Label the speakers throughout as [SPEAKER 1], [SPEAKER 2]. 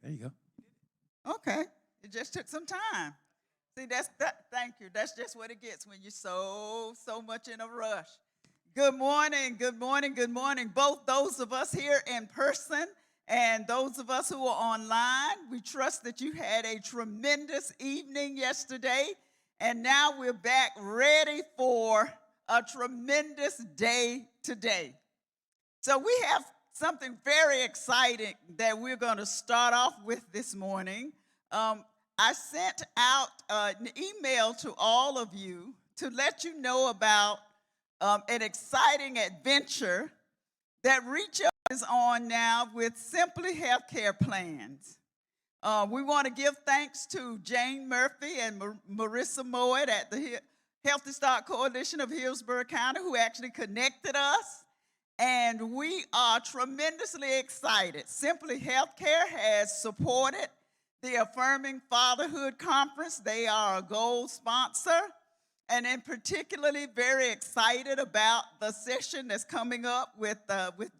[SPEAKER 1] There you go.
[SPEAKER 2] Okay, it just took some time. See, that's that. Thank you. That's just what it gets when you're so much in a rush. Good morning, good morning, good morning. Both those of us here in person and those of us who are online. We trust that you had a tremendous evening yesterday, and now we're back ready for a tremendous day today. So we have something very exciting that we're going to start off with this morning. I sent out an email to all of you to let you know about an exciting adventure that Reach Up is on now with Simply Healthcare Plans. We want to give thanks to Jane Murphy and Marissa Mowat at the Healthy Start Coalition of Hillsborough County, who actually connected us. And we are tremendously excited. Simply Healthcare has supported the Affirming Fatherhood Conference. They are a gold sponsor, and in particularly very excited about the session that's coming up with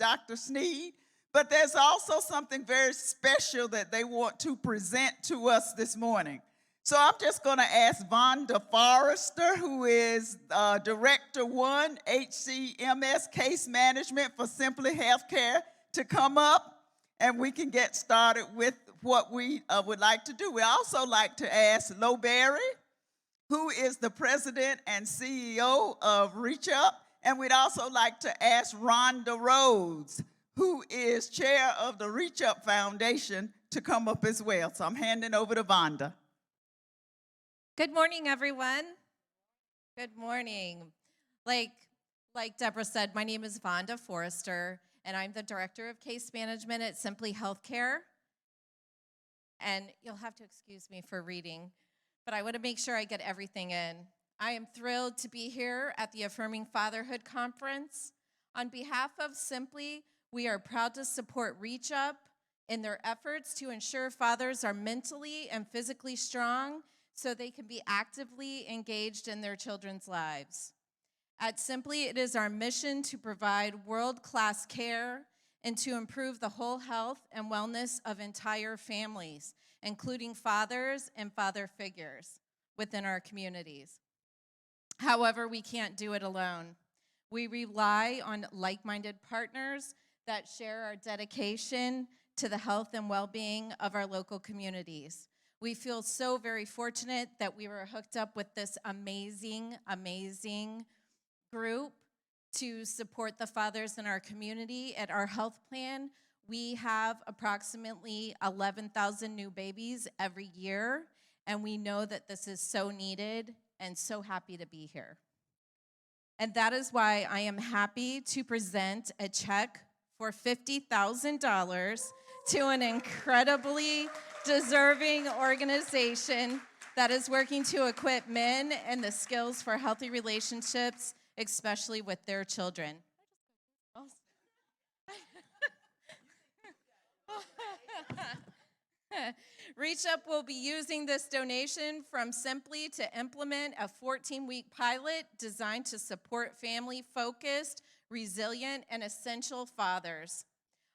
[SPEAKER 2] Dr. Sneed. But there's also something very special that they want to present to us this morning. So I'm just going to ask Vonda Forrester, who is Director 1, HCMS Case Management for Simply Healthcare, to come up, and we can get started with what we would like to do. We also like to ask Lo Berry, who is the President and CEO of Reach Up, and we'd also like to ask Rhonda Rhodes, who is Chair of the Reach Up Foundation, to come up as well. So I'm handing over to Vonda.
[SPEAKER 3] Good morning, everyone. Good morning. Like Deborah said, my name is Vonda Forrester, and I'm the Director of Case Management at Simply Healthcare. And you'll have to excuse me for reading, but I want to make sure I get everything in. I am thrilled to be here at the Affirming Fatherhood Conference. On behalf of Simply, we are proud to support Reach Up in their efforts to ensure fathers are mentally and physically strong so they can be actively engaged in their children's lives. At Simply, it is our mission to provide world-class care and to improve the whole health and wellness of entire families, including fathers and father figures within our communities. However, we can't do it alone. We rely on like-minded partners that share our dedication to the health and well-being of our local communities. We feel so very fortunate that we were hooked up with this amazing group to support the fathers in our community. At our health plan, we have approximately 11,000 new babies every year, and we know that this is so needed and so happy to be here. And that is why I am happy to present a check for $50,000 to an incredibly deserving organization that is working to equip men and the skills for healthy relationships, especially with their children. Reach Up will be using this donation from Simply to implement a 14-week pilot designed to support family-focused, resilient, and essential fathers.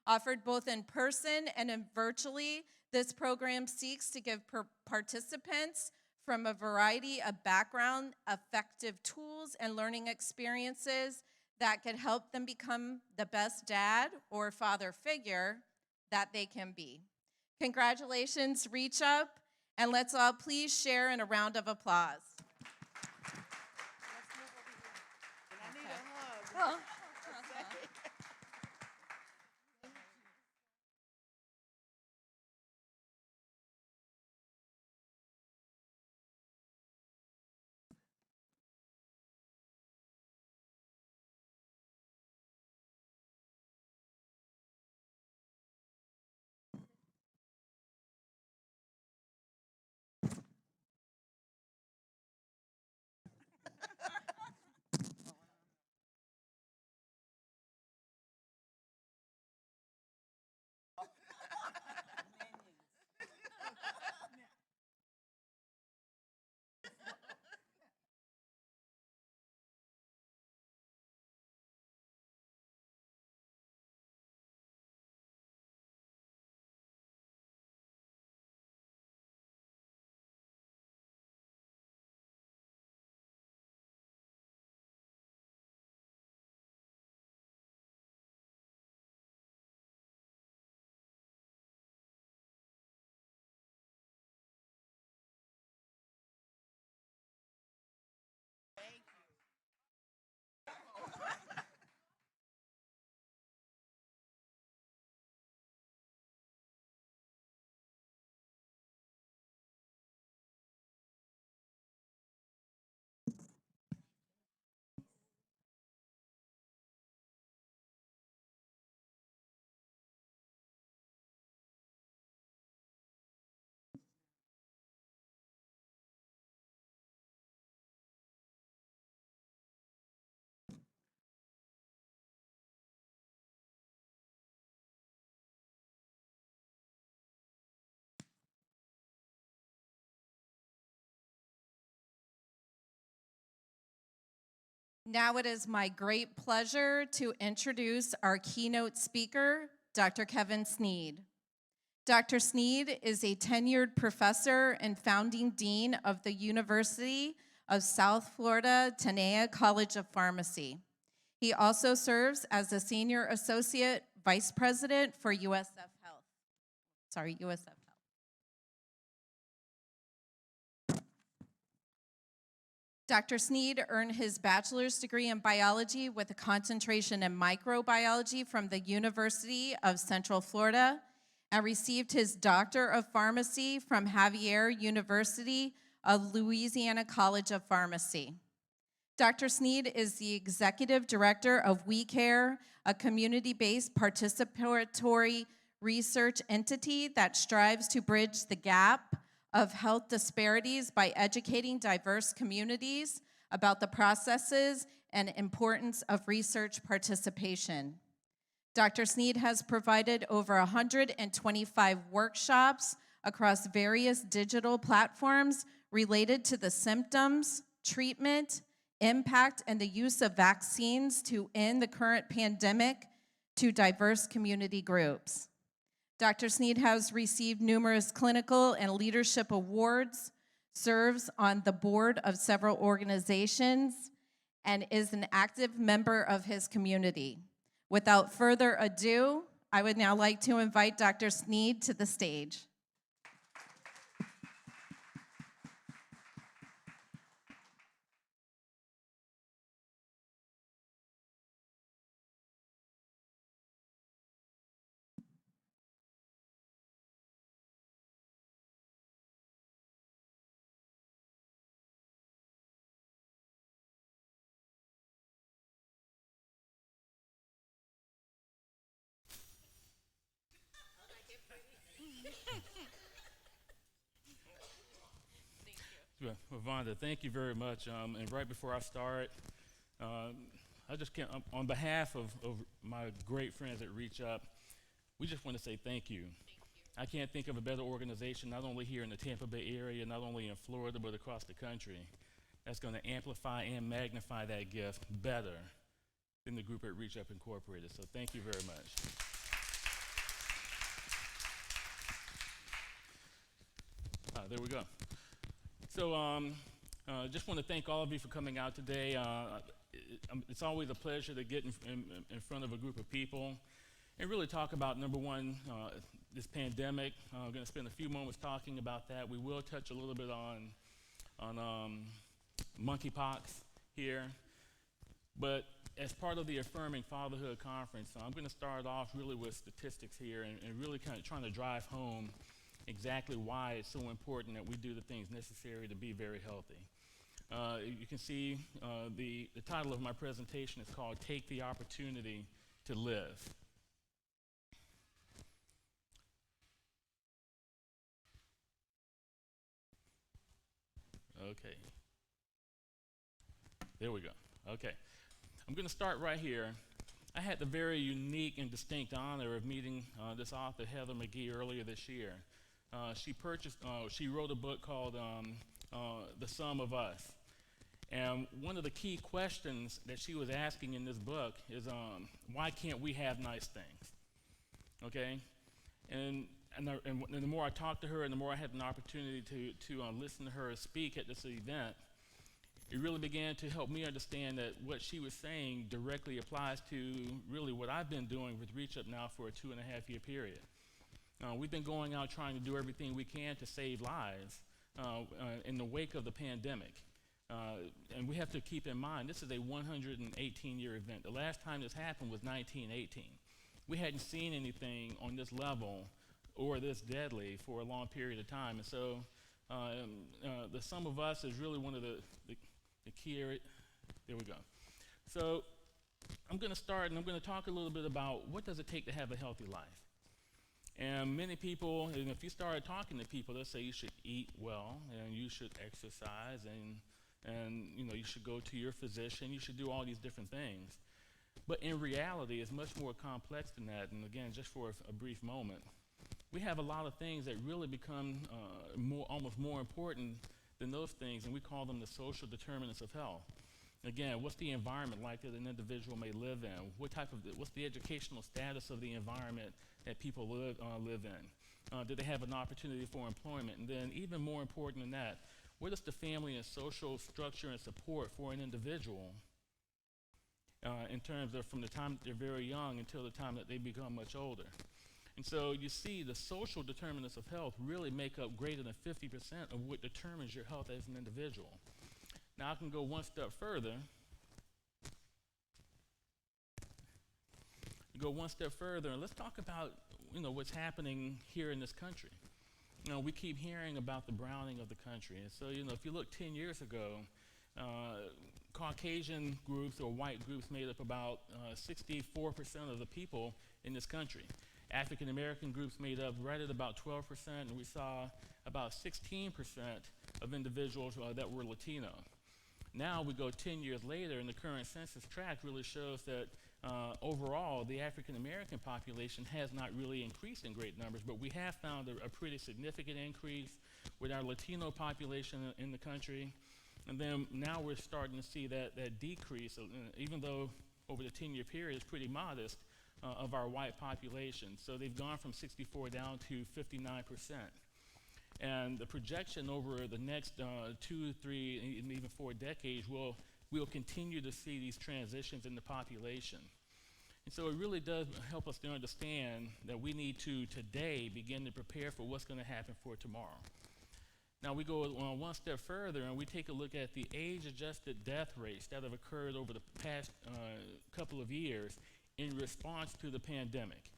[SPEAKER 3] Offered both in person and virtually, this program seeks to give participants from a variety of background, effective tools, and learning experiences that can help them become the best dad or father figure that they can be. Congratulations, Reach Up, and let's all please share in a round of applause.
[SPEAKER 2] And I need a hug.
[SPEAKER 3] Now it is my great pleasure to introduce our keynote speaker, Dr. Kevin Sneed. Dr. Sneed is a tenured professor and founding dean of the University of South Florida Tenaya College of Pharmacy. He also serves as a senior associate vice president for USF Health. USF Health. Dr. Sneed earned his bachelor's degree in biology with a concentration in microbiology from the University of Central Florida and received his Doctor of Pharmacy from Xavier University of Louisiana College of Pharmacy. Dr. Sneed is the executive director of We Care, a community-based participatory research entity that strives to bridge the gap of health disparities by educating diverse communities about the processes and importance of research participation. Dr. Sneed has provided over 125 workshops across various digital platforms related to the symptoms, treatment, impact, and the use of vaccines to end the current pandemic to diverse community groups. Dr. Sneed has received numerous clinical and leadership awards, serves on the board of several organizations, and is an active member of his community. Without further ado, I would now like to invite Dr. Sneed to the stage.
[SPEAKER 1] Well, Vonda, thank you very much. And right before I start, I just can't, on behalf of my great friends at Reach Up, we just want to say thank you. I can't think of a better organization, not only here in the Tampa Bay area, not only in Florida, but across the country, that's going to amplify and magnify that gift better than the group at Reach Up Incorporated. So thank you very much. There we go. Just want to thank all of you for coming out today. It's always a pleasure to get in front of a group of people and really talk about, number one, this pandemic. I'm going to spend a few moments talking about that. We will touch a little bit on monkeypox here. But as part of the Affirming Fatherhood Conference, I'm going to start off really with statistics here and really kind of trying to drive home exactly why it's so important that we do the things necessary to be very healthy. You can see the title of my presentation is called Take the Opportunity to Live. Okay. There we go. Okay. I'm going to start right here. I had the very unique and distinct honor of meeting this author, Heather McGee, earlier this year. She wrote a book called The Sum of Us. And one of the key questions that she was asking in this book is, why can't we have nice things? Okay? And the more I talked to her and the more I had an opportunity to listen to her speak at this event, it really began to help me understand that what she was saying directly applies to really what I've been doing with Reach Up now for a 2.5-year period. We've been going out trying to do everything we can to save lives in the wake of the pandemic. And we have to keep in mind, this is a 118-year event. The last time this happened was 1918. We hadn't seen anything on this level or this deadly for a long period of time. And so the Sum of Us is really one of the key areas. There we go. So I'm going to start and I'm going to talk a little bit about what does it take to have a healthy life. And many people, and if you start talking to people, they'll say you should eat well and you should exercise and you should go to your physician, you should do all these different things. But in reality, it's much more complex than that. And again, just for a brief moment, we have a lot of things that really become almost more important than those things, and we call them the social determinants of health. Again, what's the environment like that an individual may live in? What's the educational status of the environment that people live in? Do they have an opportunity for employment? And then even more important than that, what is the family and social structure and support for an individual in terms of from the time that they're very young until the time that they become much older? And so you see the social determinants of health really make up greater than 50% of what determines your health as an individual. Now I can go one step further. And let's talk about what's happening here in this country. We keep hearing about the browning of the country. And so if you look 10 years ago, Caucasian groups or white groups made up about 64% of the people in this country. African American groups made up right at about 12%, and we saw about 16% of individuals that were Latino. Now we go 10 years later, and the current census tract really shows that overall the African American population has not really increased in great numbers, but we have found a pretty significant increase with our Latino population in the country. And then now we're starting to see that decrease, even though over the 10-year period is pretty modest, of our white population. So they've gone from 64 down to 59%. And the projection over the next 2, 3, and even 4 decades, we'll continue to see these transitions in the population. And so it really does help us to understand that we need to today begin to prepare for what's going to happen for tomorrow. Now we go one step further and we take a look at the age-adjusted death rates that have occurred over the past couple of years in response to the pandemic.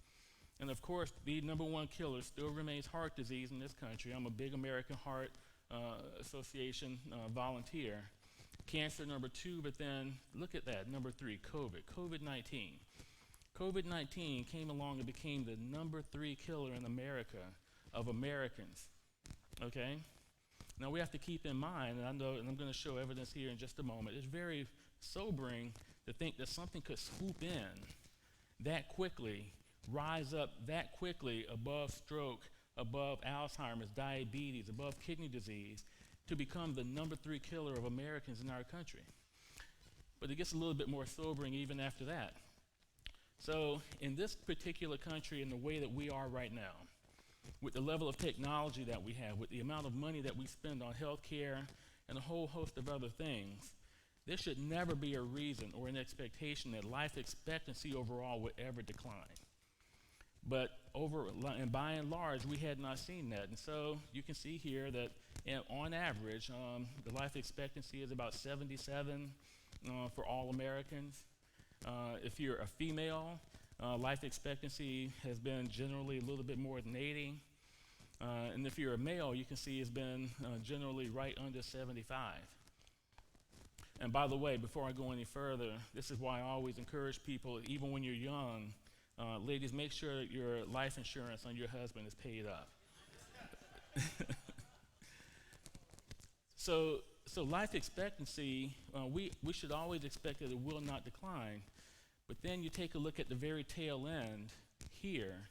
[SPEAKER 1] And of course, the number one killer still remains heart disease in this country. I'm a big American Heart Association volunteer. Cancer, number 2, but then look at that, number 3, COVID-19. COVID-19 came along and became the number 3 killer in America of Americans, okay? Now we have to keep in mind, and I'm going to show evidence here in just a moment, it's very sobering to think that something could swoop in that quickly, rise up that quickly above stroke, above Alzheimer's, diabetes, above kidney disease, to become the number 3 killer of Americans in our country. But it gets a little bit more sobering even after that. So in this particular country, in the way that we are right now, with the level of technology that we have, with the amount of money that we spend on health care and a whole host of other things, there should never be a reason or an expectation that life expectancy overall would ever decline. But and by and large, we had not seen that. And so you can see here that on average, the life expectancy is about 77 for all Americans. If you're a female, life expectancy has been generally a little bit more than 80. And if you're a male, you can see it's been generally right under 75. And by the way, before I go any further, this is why I always encourage people, even when you're young, ladies, make sure that your life insurance on your husband is paid up. So life expectancy, we should always expect that it will not decline. But then you take a look at the very tail end here,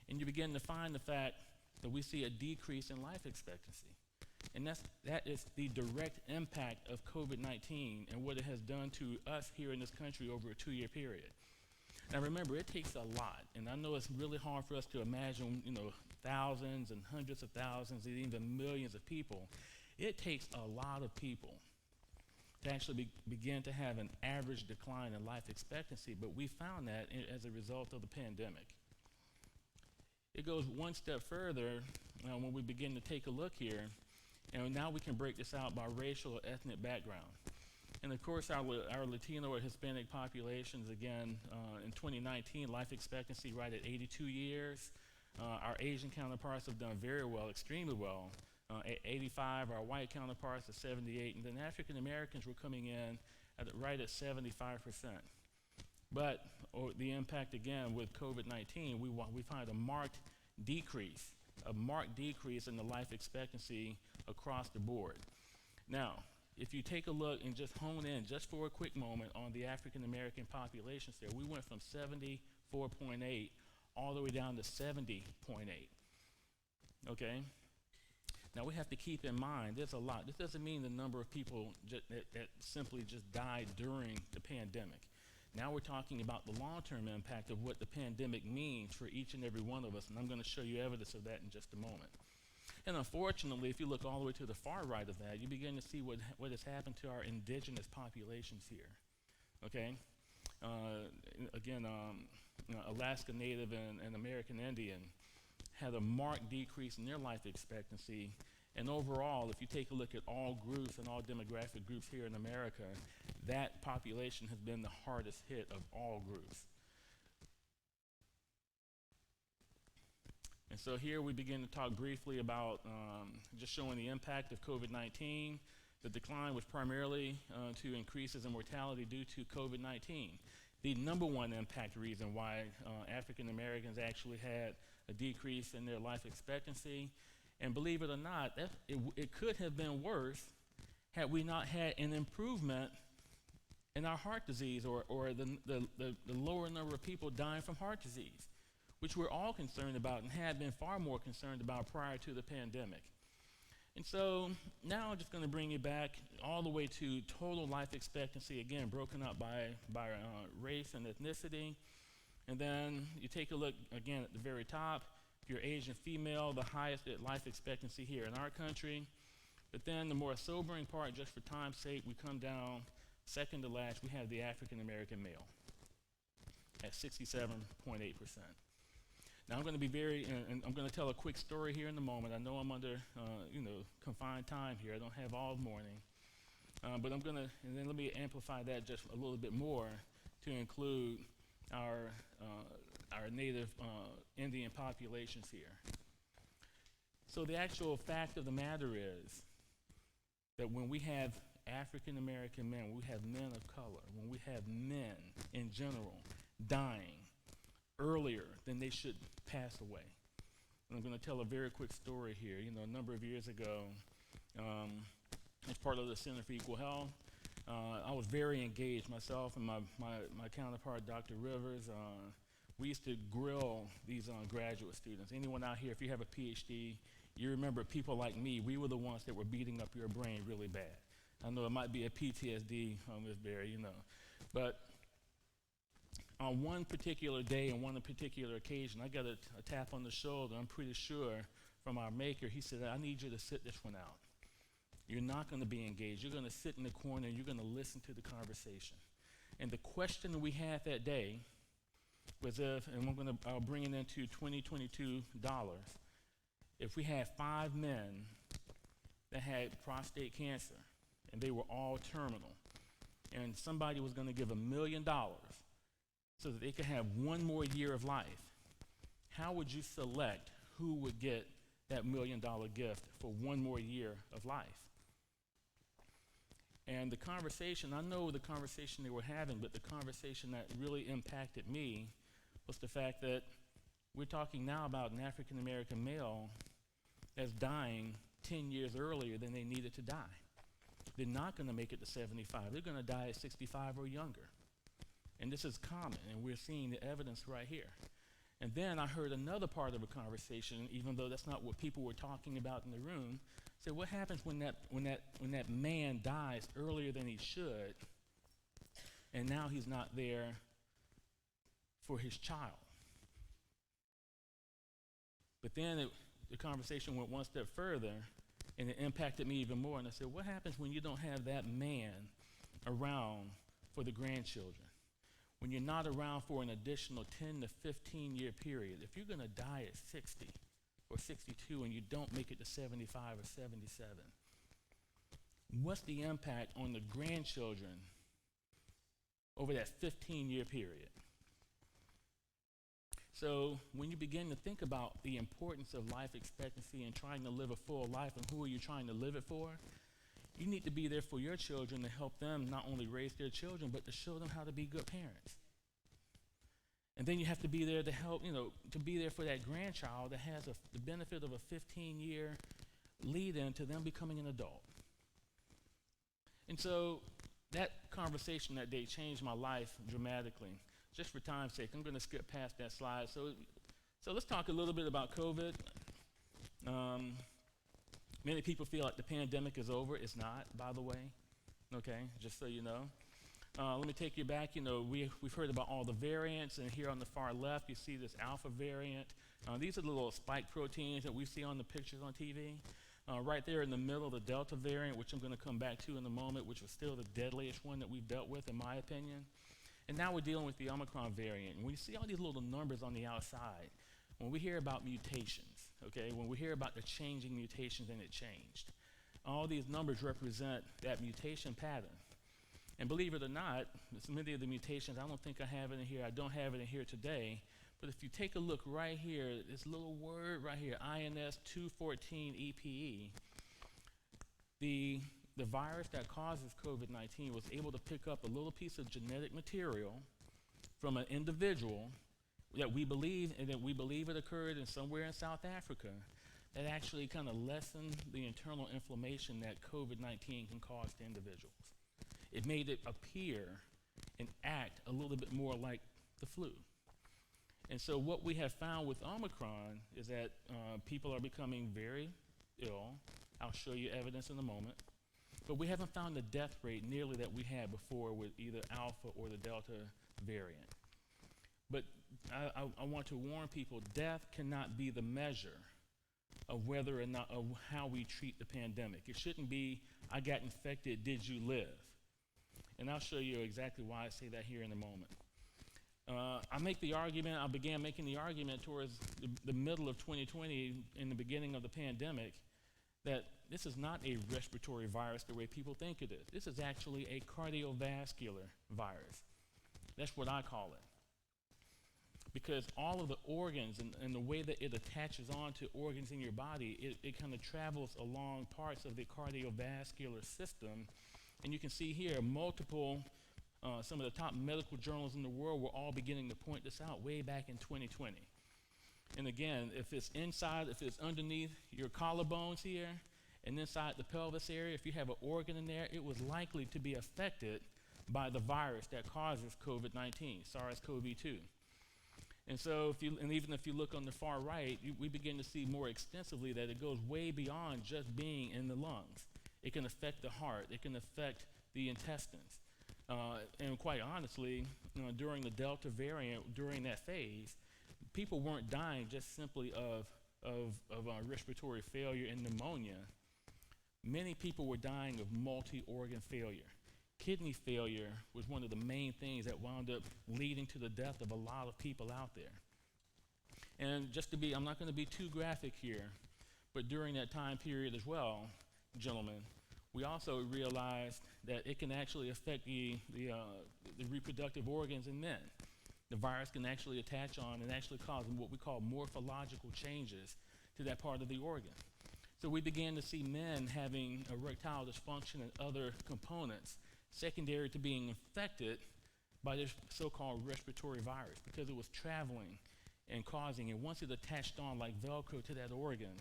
[SPEAKER 1] and you begin to find the fact that we see a decrease in life expectancy. And that is the direct impact of COVID-19 and what it has done to us here in this country over a 2-year period. Now remember, it takes a lot, and I know it's really hard for us to imagine, thousands and hundreds of thousands and even millions of people. It takes a lot of people to actually begin to have an average decline in life expectancy, but we found that as a result of the pandemic. It goes one step further when we begin to take a look here, and now we can break this out by racial or ethnic background. And of course, our Latino or Hispanic populations, again, in 2019, life expectancy right at 82 years. Our Asian counterparts have done very well, extremely well. At 85, our white counterparts at 78, and then African Americans were coming in right at 75%. But the impact again with COVID-19, we find a marked decrease in the life expectancy across the board. Now, if you take a look and just hone in just for a quick moment on the African American populations there, we went from 74.8 all the way down to 70.8. Okay? Now we have to keep in mind, there's a lot. This doesn't mean the number of people that simply just died during the pandemic. Now we're talking about the long-term impact of what the pandemic means for each and every one of us, and I'm going to show you evidence of that in just a moment. And unfortunately, if you look all the way to the far right of that, you begin to see what has happened to our indigenous populations here. Okay? Again, Alaska Native and American Indian had a marked decrease in their life expectancy. And overall, if you take a look at all groups and all demographic groups here in America, that population has been the hardest hit of all groups. And so here we begin to talk briefly about just showing the impact of COVID-19. The decline was primarily to increases in mortality due to COVID-19. The number one impact reason why African Americans actually had a decrease in their life expectancy, and believe it or not, it could have been worse had we not had an improvement in our heart disease or the lower number of people dying from heart disease, which we're all concerned about and had been far more concerned about prior to the pandemic. And so now I'm just going to bring you back all the way to total life expectancy, again, broken up by race and ethnicity. And then you take a look, again, at the very top. If you're Asian female, the highest life expectancy here in our country. But then the more sobering part, just for time's sake, we come down second to last. We have the African American male at 67.8%. Now I'm going to be and I'm going to tell a quick story here in a moment. I know I'm under, confined time here. I don't have all morning. But I'm going to, and then let me amplify that just a little bit more to include our native Indian populations here. So the actual fact of the matter is that when we have African American men, when we have men of color, when we have men in general dying earlier than they should pass away. And I'm going to tell a very quick story here. A number of years ago, as part of the Center for Equal Health, I was very engaged, myself and my counterpart, Dr. Rivers. We used to grill these graduate students. Anyone out here, if you have a PhD, you remember people like me, we were the ones that were beating up your brain really bad. I know it might be a PTSD, Ms. Berry, but on one particular day and one particular occasion, I got a tap on the shoulder, I'm pretty sure, from our maker. He said, I need you to sit this one out. You're not going to be engaged. You're going to sit in the corner and you're going to listen to the conversation. And the question we had that day was if, and I'll bring it into 2022 dollars, if we had 5 men that had prostate cancer and they were all terminal, and somebody was going to give $1 million so that they could have one more year of life, how would you select who would get that $1 million gift for one more year of life? And the conversation, I know the conversation they were having, but the conversation that really impacted me was the fact that we're talking now about an African American male that's dying 10 years earlier than they needed to die. They're not going to make it to 75. They're going to die at 65 or younger. And this is common, and we're seeing the evidence right here. And then I heard another part of a conversation, even though that's not what people were talking about in the room. Said, what happens when that man dies earlier than he should, and now he's not there for his child? But then the conversation went one step further, and it impacted me even more. And I said, what happens when you don't have that man around for the grandchildren? When you're not around for an additional 10 to 15 year period, if you're going to die at 60 or 62 and you don't make it to 75 or 77, what's the impact on the grandchildren over that 15-year period? So when you begin to think about the importance of life expectancy and trying to live a full life and who are you trying to live it for, you need to be there for your children to help them not only raise their children, but to show them how to be good parents. And then you have to be there to help, to be there for that grandchild that has the benefit of a 15-year lead-in to them becoming an adult. And so that conversation that day changed my life dramatically. Just for time's sake, I'm going to skip past that slide. So let's talk a little bit about COVID. Many people feel like the pandemic is over. It's not, by the way, okay, just so you know. Let me take you back. We've heard about all the variants, and here on the far left, you see this alpha variant. These are the little spike proteins that we see on the pictures on TV. Right there in the middle, the Delta variant, which I'm going to come back to in a moment, which was still the deadliest one that we've dealt with, in my opinion. And now we're dealing with the Omicron variant. And we see all these little numbers on the outside. When we hear about mutations, okay, when we hear about the changing mutations, and it changed, all these numbers represent that mutation pattern. And believe it or not, many of the mutations, I don't think I have it in here. I don't have it in here today. But if you take a look right here, this little word right here, INS 214-EPE, the virus that causes COVID-19 was able to pick up a little piece of genetic material from an individual that we believe it occurred somewhere in South Africa, that actually kind of lessened the internal inflammation that COVID-19 can cause to individuals. It made it appear and act a little bit more like the flu. And so what we have found with Omicron is that people are becoming very ill. I'll show you evidence in a moment. But we haven't found the death rate nearly that we had before with either Alpha or the Delta variant. But I want to warn people, death cannot be the measure of whether or not, of how we treat the pandemic. It shouldn't be, I got infected, did you live? And I'll show you exactly why I say that here in a moment. I began making the argument towards the middle of 2020, in the beginning of the pandemic, that this is not a respiratory virus the way people think it is. This is actually a cardiovascular virus. That's what I call it. Because all of the organs and the way that it attaches onto organs in your body, it kind of travels along parts of the cardiovascular system. And you can see here multiple, some of the top medical journals in the world were all beginning to point this out way back in 2020. And again, if it's inside, if it's underneath your collarbones here and inside the pelvis area, if you have an organ in there, it was likely to be affected by the virus that causes COVID-19, SARS-CoV-2. And so, even if you look on the far right, we begin to see more extensively that it goes way beyond just being in the lungs. It can affect the heart. It can affect the intestines. And quite honestly, during the Delta variant, during that phase, people weren't dying just simply of respiratory failure and pneumonia. Many people were dying of multi-organ failure. Kidney failure was one of the main things that wound up leading to the death of a lot of people out there. And just to be, I'm not going to be too graphic here, but during that time period as well, gentlemen, we also realized that it can actually affect the reproductive organs in men. The virus can actually attach on and actually cause what we call morphological changes to that part of the organ. So we began to see men having erectile dysfunction and other components secondary to being infected by this so-called respiratory virus because it was traveling and causing, and once it attached on like Velcro to that organ,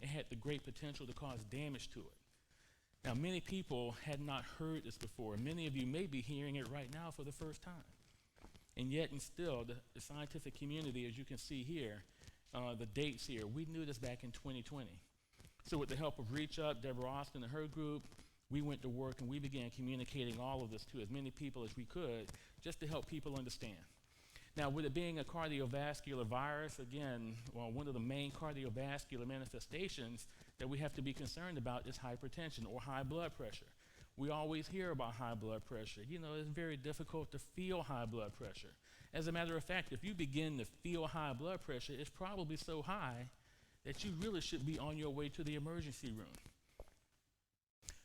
[SPEAKER 1] it had the great potential to cause damage to it. Now, many people had not heard this before. Many of you may be hearing it right now for the first time. And yet, and still, the scientific community, as you can see here, the dates here, we knew this back in 2020. So with the help of Reach Up, Deborah Austin and her group, we went to work and we began communicating all of this to as many people as we could just to help people understand. Now, with it being a cardiovascular virus, again, well, one of the main cardiovascular manifestations that we have to be concerned about is hypertension or high blood pressure. We always hear about high blood pressure. You know, it's very difficult to feel high blood pressure. As a matter of fact, if you begin to feel high blood pressure, it's probably so high that you really should be on your way to the emergency room.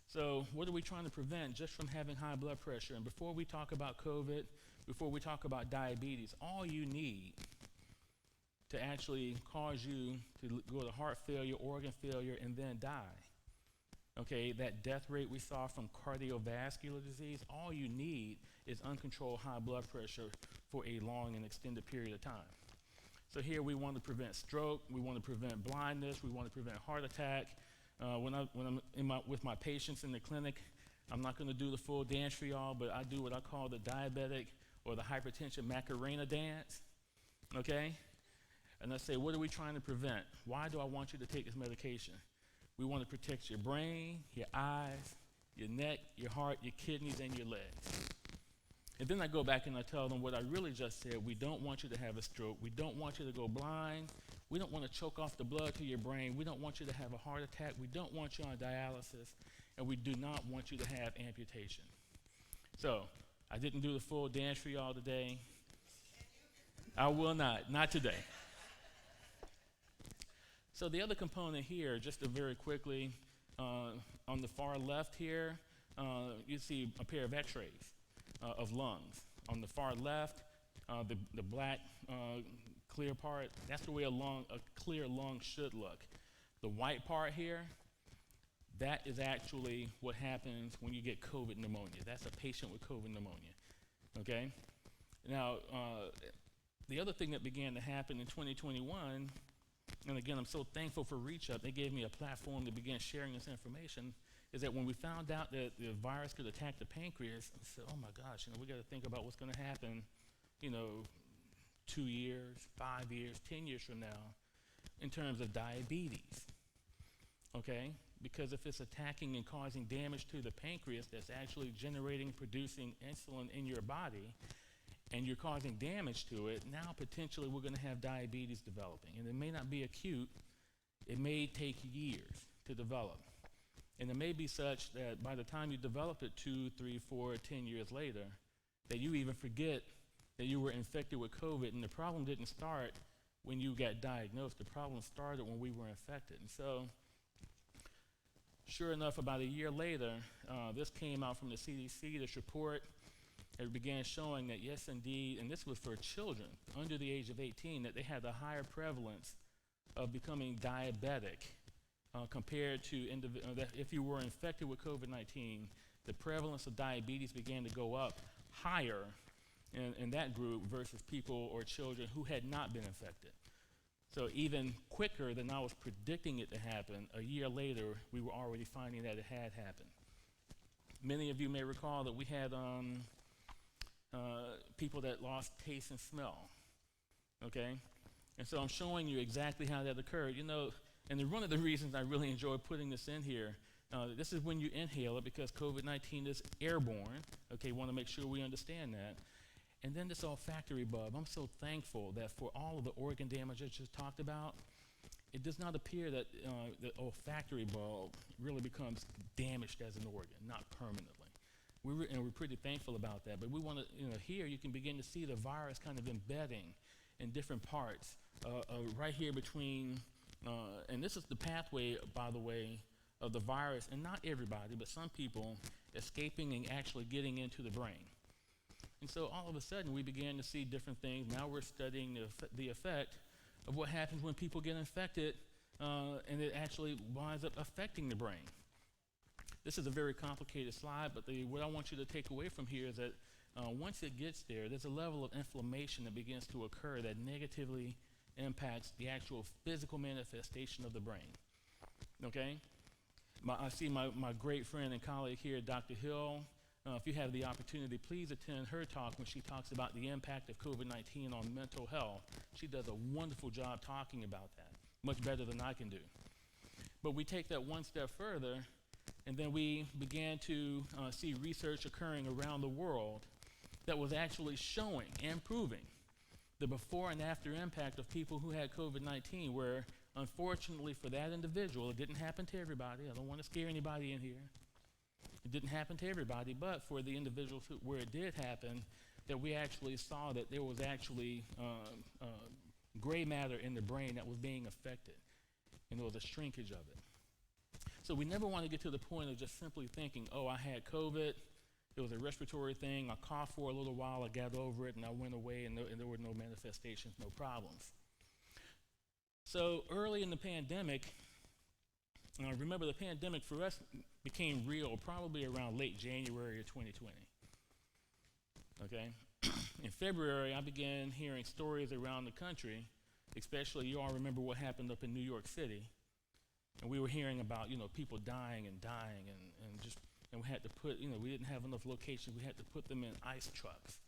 [SPEAKER 1] So what are we trying to prevent just from having high blood pressure? And before we talk about COVID, before we talk about diabetes, all you need to actually cause you to go to heart failure, organ failure, and then die, okay, that death rate we saw from cardiovascular disease, all you need is uncontrolled high blood pressure for a long and extended period of time. So here we want to prevent stroke, we want to prevent blindness, we want to prevent heart attack. When I'm with my patients in the clinic, I'm not going to do the full dance for y'all, but I do what I call the diabetic or the hypertension Macarena dance, okay? And I say, what are we trying to prevent? Why do I want you to take this medication? We want to protect your brain, your eyes, your neck, your heart, your kidneys, and your legs. And then I go back and I tell them what I really just said. We don't want you to have a stroke. We don't want you to go blind. We don't want to choke off the blood to your brain. We don't want you to have a heart attack. We don't want you on dialysis. And we do not want you to have amputation. So I didn't do the full dance for y'all today. I will not today. So the other component here, just to very quickly, on the far left here, you see a pair of x-rays of lungs. On the far left, the black clear part, that's the way a clear lung should look. The white part here, that is actually what happens when you get COVID pneumonia. That's a patient with COVID pneumonia, okay? Now, the other thing that began to happen in 2021, and again, I'm so thankful for Reach Up, they gave me a platform to begin sharing this information, is that when we found out that the virus could attack the pancreas, I said, oh my gosh, we got to think about what's going to happen, 2 years, 5 years, 10 years from now in terms of diabetes, okay? Because if it's attacking and causing damage to the pancreas that's actually generating, producing insulin in your body, and you're causing damage to it, now potentially we're going to have diabetes developing. And it may not be acute, it may take years to develop. And it may be such that by the time you develop it 2, 3, 4, 10 years later, that you even forget that you were infected with COVID, and the problem didn't start when you got diagnosed. The problem started when we were infected. And so, sure enough, about a year later, this came out from the CDC, this report. It began showing that, yes, indeed, and this was for children under the age of 18, that they had a higher prevalence of becoming diabetic compared to that if you were infected with COVID-19, the prevalence of diabetes began to go up higher in that group versus people or children who had not been infected. So even quicker than I was predicting it to happen, a year later, we were already finding that it had happened. Many of you may recall that we had people that lost taste and smell, okay? And so I'm showing you exactly how that occurred. And one of the reasons I really enjoy putting this in here, This is when you inhale it because COVID-19 is airborne. Okay, want to make sure we understand that. And then this olfactory bulb. I'm so thankful that for all of the organ damage I just talked about, it does not appear that the olfactory bulb really becomes damaged as an organ, not permanently. And we're pretty thankful about that. But we want to, here you can begin to see the virus kind of embedding in different parts, right here between, and this is the pathway, by the way, of the virus, and not everybody, but some people escaping and actually getting into the brain. And so all of a sudden we began to see different things. Now we're studying the effect of what happens when people get infected, and it actually winds up affecting the brain. This is a very complicated slide, but what I want you to take away from here is that once it gets there, there's a level of inflammation that begins to occur that negatively impacts the actual physical manifestation of the brain. Okay? I see my great friend and colleague here, Dr. Hill. If you have the opportunity, please attend her talk when she talks about the impact of COVID-19 on mental health. She does a wonderful job talking about that, much better than I can do. But we take that one step further, and then we began to see research occurring around the world that was actually showing and proving the before and after impact of people who had COVID-19, where unfortunately for that individual, it didn't happen to everybody. I don't want to scare anybody in here. It didn't happen to everybody, but for the individuals where it did happen, that we actually saw that there was actually gray matter in the brain that was being affected, and there was a shrinkage of it. So we never want to get to the point of just simply thinking, oh, I had COVID, it was a respiratory thing, I coughed for a little while, I got over it, and I went away, and there were no manifestations, no problems. So early in the pandemic, remember the pandemic for us became real probably around late January of 2020. Okay? In February, I began hearing stories around the country, especially you all remember what happened up in New York City. And we were hearing about, people dying and we had to put, we didn't have enough locations, we had to put them in ice trucks.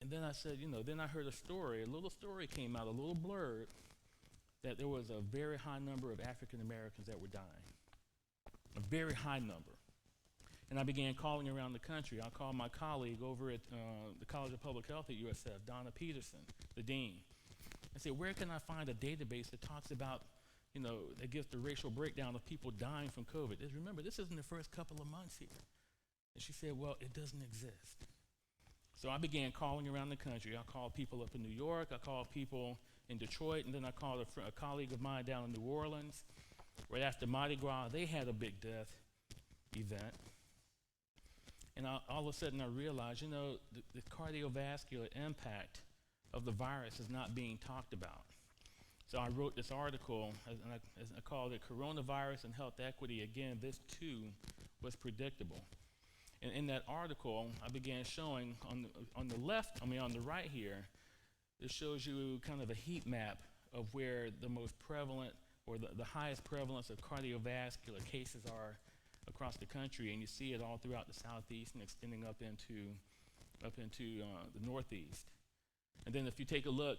[SPEAKER 1] And then I said, then I heard a little story came out, a little blurb, that there was a very high number of African Americans that were dying. A very high number. And I began calling around the country. I called my colleague over at the College of Public Health at USF, Donna Peterson, the dean. I said, where can I find a database that talks about, that gives the racial breakdown of people dying from COVID? Remember, this isn't the first couple of months here. And she said, well, it doesn't exist. So I began calling around the country. I called people up in New York, I called people in Detroit, and then I called a colleague of mine down in New Orleans. Right after Mardi Gras, they had a big death event. And all of a sudden I realized, the cardiovascular impact of the virus is not being talked about. So I wrote this article, and I called it Coronavirus and Health Equity. Again, this too was predictable. And in that article, I began showing on the right here, it shows you kind of a heat map of where the most prevalent or the highest prevalence of cardiovascular cases are across the country, and you see it all throughout the southeast and extending up into the northeast. And then if you take a look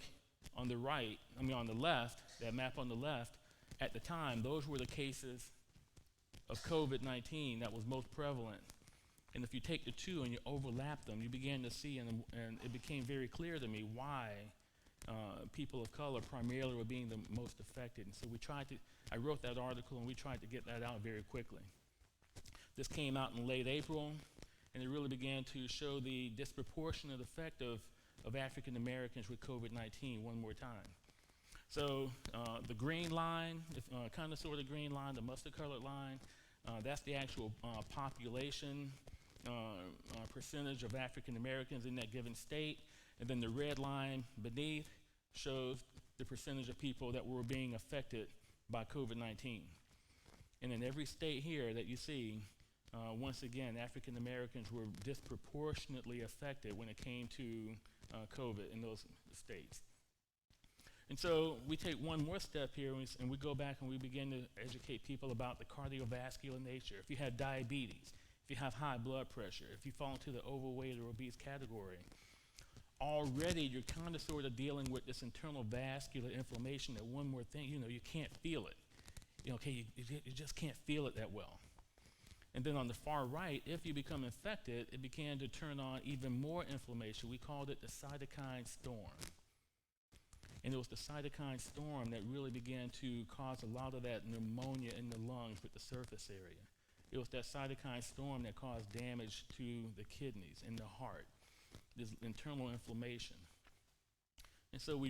[SPEAKER 1] on the left, that map on the left, at the time, those were the cases of COVID-19 that was most prevalent. And if you take the two and you overlap them, you begin to see, and it became very clear to me why people of color primarily were being the most affected. And so I wrote that article, and we tried to get that out very quickly. This came out in late April, and it really began to show the disproportionate effect of African Americans with COVID-19 one more time. So the green line, kind of sort of green line, the mustard-colored line, that's the actual population percentage of African Americans in that given state. And then the red line beneath shows the percentage of people that were being affected by COVID-19. And in every state here that you see, once again, African Americans were disproportionately affected when it came to COVID in those states. And so we take one more step here, and we go back and we begin to educate people about the cardiovascular nature. If you have diabetes, if you have high blood pressure, if you fall into the overweight or obese category, already you're kind of sort of dealing with this internal vascular inflammation that one more thing, you can't feel it. you just can't feel it that well. And then on the far right, if you become infected, it began to turn on even more inflammation. We called it the cytokine storm. And it was the cytokine storm that really began to cause a lot of that pneumonia in the lungs with the surface area. It was that cytokine storm that caused damage to the kidneys and the heart, this internal inflammation. And so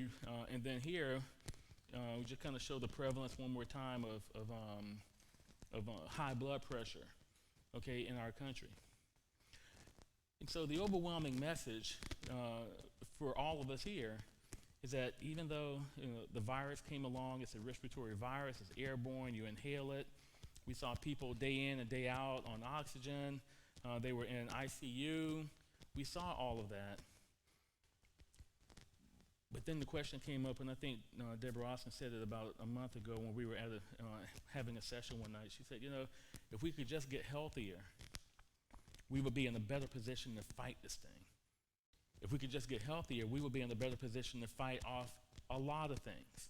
[SPEAKER 1] and then here, we just kind of show the prevalence one more time of high blood pressure, okay, in our country. And so the overwhelming message for all of us here is that even though the virus came along, it's a respiratory virus, it's airborne, you inhale it. We saw people day in and day out on oxygen. They were in ICU. We saw all of that. But then the question came up, and I think Deborah Austin said it about a month ago when we were at having a session one night. She said, if we could just get healthier, we would be in a better position to fight this thing. If we could just get healthier, we would be in a better position to fight off a lot of things.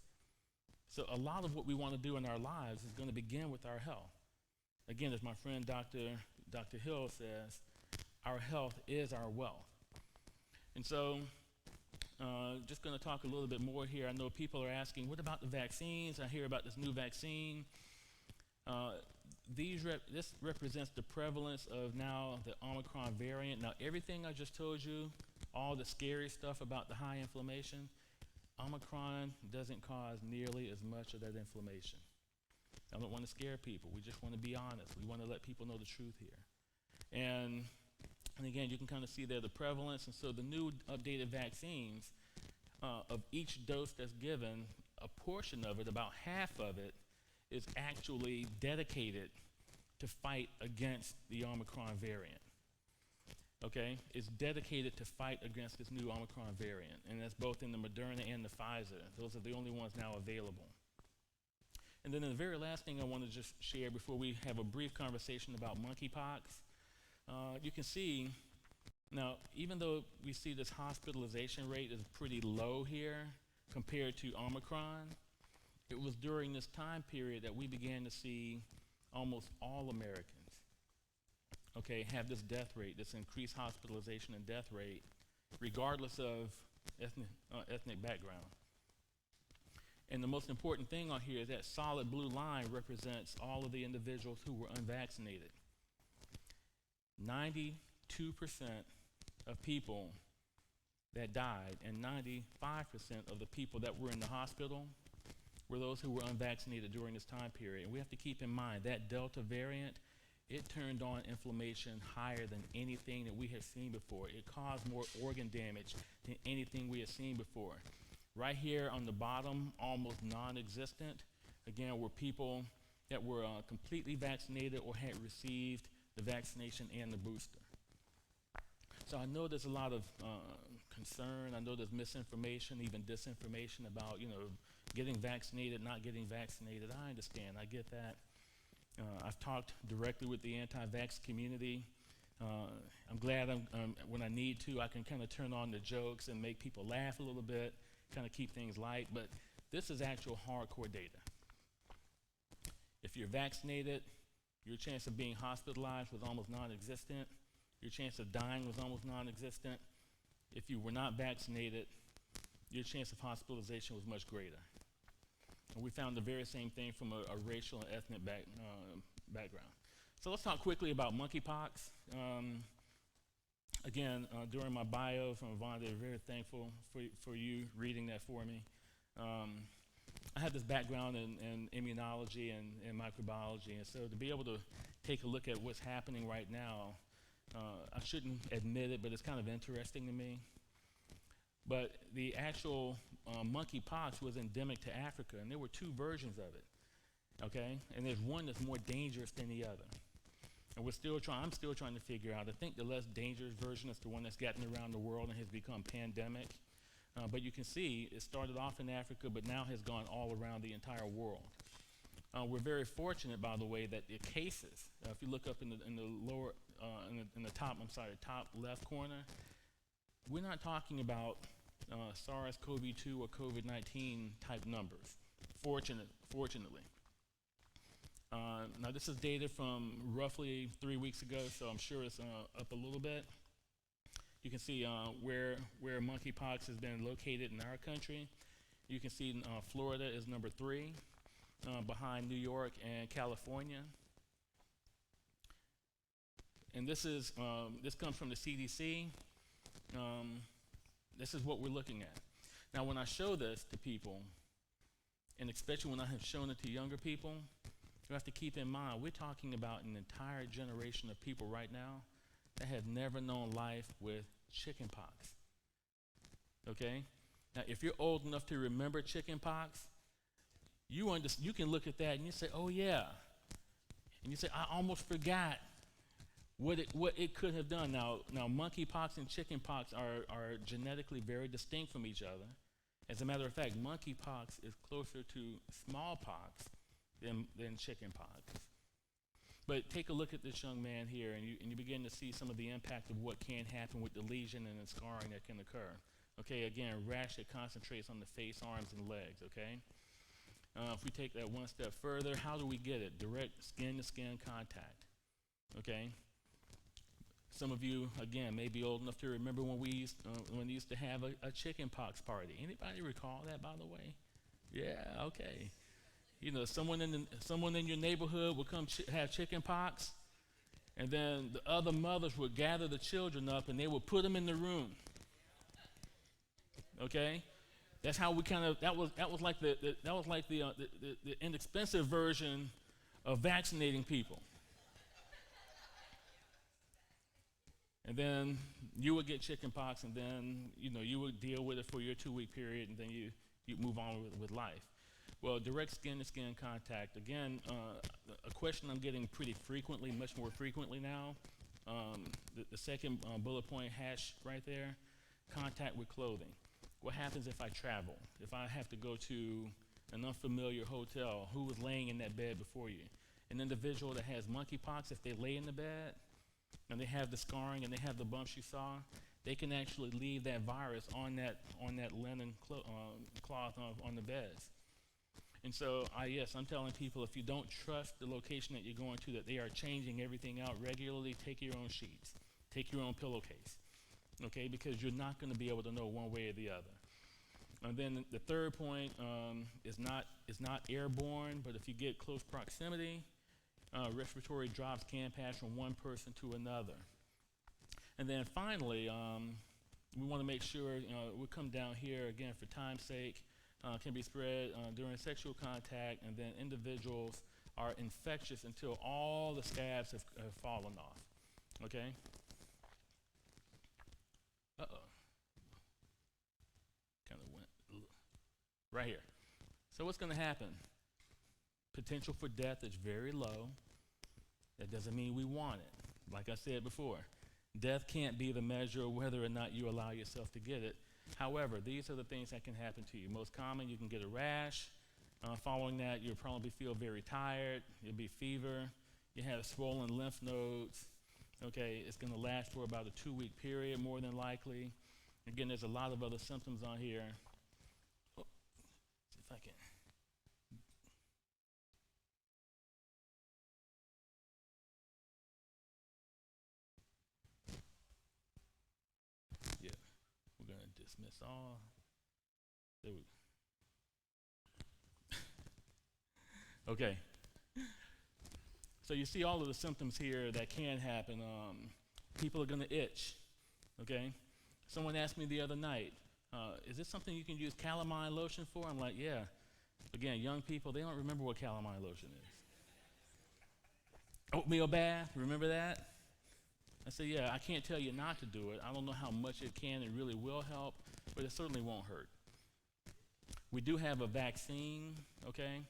[SPEAKER 1] So a lot of what we want to do in our lives is going to begin with our health. Again, as my friend Dr. Hill says, our health is our wealth. And so just going to talk a little bit more here. I know people are asking, what about the vaccines? I hear about this new vaccine. This represents the prevalence of now the Omicron variant. Now, everything I just told you, all the scary stuff about the high inflammation, Omicron doesn't cause nearly as much of that inflammation. I don't want to scare people. We just want to be honest. We want to let people know the truth here. And again, you can kind of see there the prevalence. And so the new updated vaccines, of each dose that's given, a portion of it, about half of it, is actually dedicated to fight against the Omicron variant. Okay, it's dedicated to fight against this new Omicron variant, and that's both in the Moderna and the Pfizer. Those are the only ones now available. And then the very last thing I want to just share before we have a brief conversation about monkeypox, you can see now, even though we see this hospitalization rate is pretty low here compared to Omicron, it was during this time period that we began to see almost all Americans, okay, have this death rate, this increased hospitalization and death rate, regardless of ethnic background. And the most important thing on here is that solid blue line represents all of the individuals who were unvaccinated. 92% of people that died and 95% of the people that were in the hospital were those who were unvaccinated during this time period. And we have to keep in mind that Delta variant, it turned on inflammation higher than anything that we had seen before. It caused more organ damage than anything we had seen before. Right here on the bottom, almost non-existent, again, were people that were completely vaccinated or had received the vaccination and the booster. So I know there's a lot of concern. I know there's misinformation, even disinformation about, getting vaccinated, not getting vaccinated. I understand. I get that. I've talked directly with the anti-vax community. I'm glad when I need to, I can kind of turn on the jokes and make people laugh a little bit, kind of keep things light. But this is actual hardcore data. If you're vaccinated, your chance of being hospitalized was almost non-existent. Your chance of dying was almost non-existent. If you were not vaccinated, your chance of hospitalization was much greater. And we found the very same thing from a racial and ethnic background. So let's talk quickly about monkeypox. Again, during my bio from Vonda, very thankful for you reading that for me. I have this background in immunology and microbiology, and so to be able to take a look at what's happening right now, I shouldn't admit it, but it's kind of interesting to me. But the actual monkeypox was endemic to Africa, and there were two versions of it, okay? And there's one that's more dangerous than the other. And I'm still trying to figure out. I think the less dangerous version is the one that's gotten around the world and has become pandemic. But you can see it started off in Africa, but now has gone all around the entire world. We're very fortunate, by the way, that the cases, if you look up in the top left corner, we're not talking about SARS-CoV-2 or COVID-19 type numbers, fortunately. Now this is data from roughly 3 weeks ago, so I'm sure it's up a little bit. You can see where monkeypox has been located in our country. You can see Florida is number 3, behind New York and California. And this comes from the CDC. This is what we're looking at. Now, when I show this to people, and especially when I have shown it to younger people, you have to keep in mind we're talking about an entire generation of people right now that have never known life with chickenpox. Okay? Now, if you're old enough to remember chickenpox, you can look at that and you say, "Oh yeah," and you say, "I almost forgot what it could have done." Now monkeypox and chickenpox are genetically very distinct from each other. As a matter of fact, monkeypox is closer to smallpox than chickenpox. But take a look at this young man here, and you begin to see some of the impact of what can happen with the lesion and the scarring that can occur. Okay, again, rash that concentrates on the face, arms, and legs, okay? If we take that one step further, how do we get it? Direct skin-to-skin contact, okay? Some of you, again, may be old enough to remember when we used to have a chicken pox party. Anybody recall that, by the way? Yeah, okay. You know, someone in your neighborhood would come have chicken pox, and then the other mothers would gather the children up and they would put them in the room. Okay, that's how we that was like the inexpensive version of vaccinating people. And then you would get chicken pox, and then you would deal with it for your 2-week period, and then you move on with life. Well, direct skin-to-skin contact, again, a question I'm getting pretty frequently, much more frequently now. The second bullet point hash right there, contact with clothing. What happens if I travel? If I have to go to an unfamiliar hotel, who was laying in that bed before you? An individual that has monkeypox, if they lay in the bed and they have the scarring and they have the bumps you saw, they can actually leave that virus on that linen cloth on the beds. And so, I'm telling people, if you don't trust the location that you're going to, that they are changing everything out regularly, take your own sheets, take your own pillowcase, okay? Because you're not going to be able to know one way or the other. And then the third point is not airborne, but if you get close proximity, respiratory drops can pass from one person to another. And then finally, we want to make sure, we'll come down here again for time's sake, can be spread during sexual contact, and then individuals are infectious until all the scabs have fallen off, okay? Uh-oh. Kind of went right here. So what's going to happen? Potential for death is very low. That doesn't mean we want it. Like I said before, death can't be the measure of whether or not you allow yourself to get it. However, these are the things that can happen to you. Most common, you can get a rash. Following that, you'll probably feel very tired. You'll be fever. You have swollen lymph nodes. Okay, it's going to last for about a 2-week period, more than likely. Again, there's a lot of other symptoms on here. Oh, see if I can. Yeah, we're going to dismiss all. There we go. Okay. So you see all of the symptoms here that can happen. People are going to itch, okay? Someone asked me the other night, is this something you can use calamine lotion for? I'm like, yeah. Again, young people, they don't remember what calamine lotion is. Oatmeal bath, remember that? I said, yeah, I can't tell you not to do it. I don't know how much it can and really will help, but it certainly won't hurt. We do have a vaccine, okay?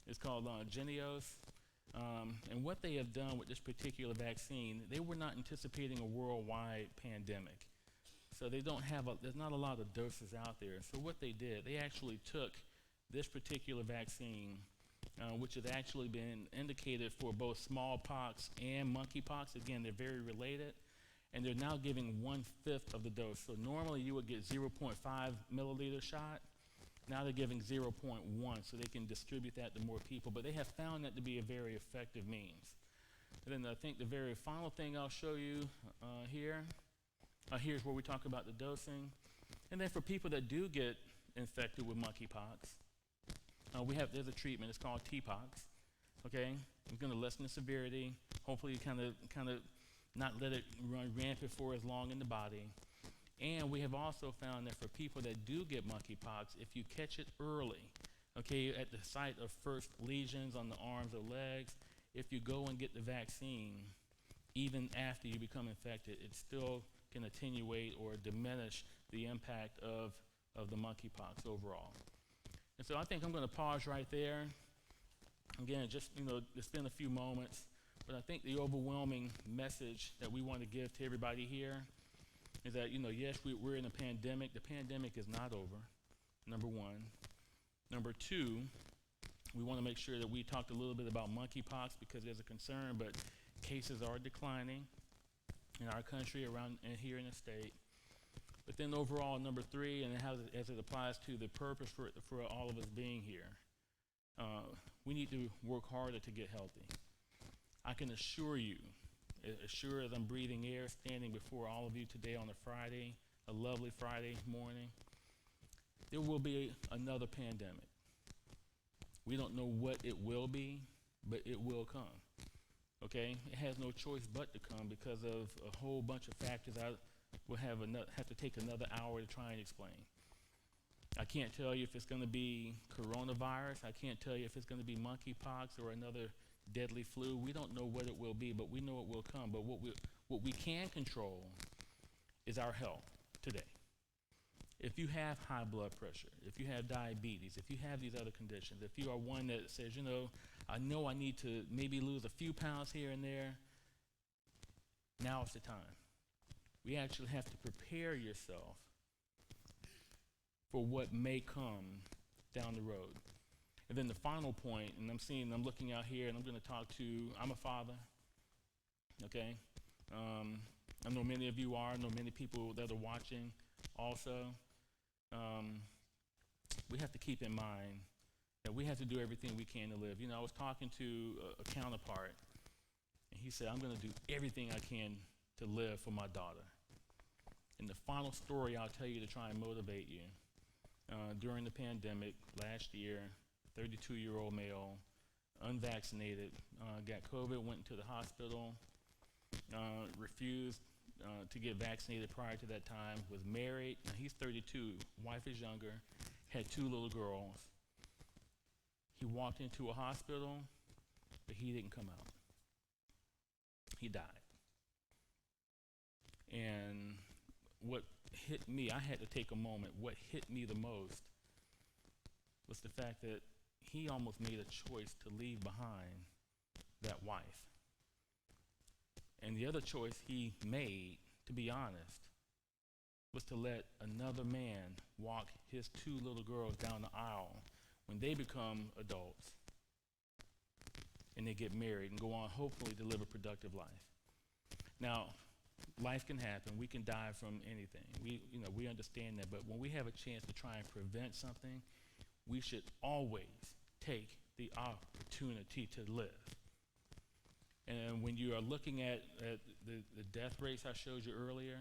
[SPEAKER 1] It's called Genios. And what they have done with this particular vaccine, they were not anticipating a worldwide pandemic. So there's not a lot of doses out there. So what they did, they actually took this particular vaccine, which has actually been indicated for both smallpox and monkeypox. Again, they're very related. And they're now giving 1/5 of the dose. So normally you would get 0.5 milliliter shot. Now they're giving 0.1 so they can distribute that to more people, but they have found that to be a very effective means. And then I think the very final thing I'll show you here's where we talk about the dosing. And then for people that do get infected with monkeypox, there's a treatment. It's called TPOXX. Okay, it's going to lessen the severity. Hopefully, kind of not let it run rampant for as long in the body. And we have also found that for people that do get monkeypox, if you catch it early, okay, at the site of first lesions on the arms or legs, if you go and get the vaccine, even after you become infected, it still can attenuate or diminish the impact of the monkeypox overall. And so I think I'm going to pause right there. Again, just to spend a few moments, but I think the overwhelming message that we want to give to everybody here is that yes, we're in a pandemic. The pandemic is not over. Number one. Number two, we want to make sure that we talked a little bit about monkeypox because there's a concern, but cases are declining in our country, around and here in the state. But then overall, number three, and as it applies to the purpose for all of us being here, we need to work harder to get healthy. I can assure you, as sure as I'm breathing air, standing before all of you today on a Friday, a lovely Friday morning, there will be another pandemic. We don't know what it will be, but it will come. Okay? It has no choice but to come because of a whole bunch of factors I will have to take another hour to try and explain. I can't tell you if it's going to be coronavirus. I can't tell you if it's going to be monkeypox or another deadly flu. We don't know what it will be, but we know it will come. But what we can control is our health today. If you have high blood pressure, if you have diabetes, if you have these other conditions, if you are one that says, I know I need to maybe lose a few pounds here and there, now is the time. We actually have to prepare yourself for what may come down the road. And then the final point, and I'm looking out here and I'm going to talk to, I'm a father, okay? I know many of you are, I know many people that are watching also. We have to keep in mind that we have to do everything we can to live. I was talking to a counterpart, and he said, I'm going to do everything I can to live for my daughter. And the final story I'll tell you to try and motivate you. During the pandemic last year, 32-year-old male, unvaccinated, got COVID, went into the hospital, refused to get vaccinated prior to that time, was married. Now he's 32, wife is younger, had 2 little girls. He walked into a hospital, but he didn't come out. He died. And what hit me, I had to take a moment, what hit me the most was the fact that he almost made a choice to leave behind that wife. And the other choice he made, to be honest, was to let another man walk his 2 little girls down the aisle when they become adults and they get married and go on, hopefully, to live a productive life. Now, life can happen. We can die from anything. We understand that. But when we have a chance to try and prevent something, we should always take the opportunity to live. And when you are looking at the death rates I showed you earlier,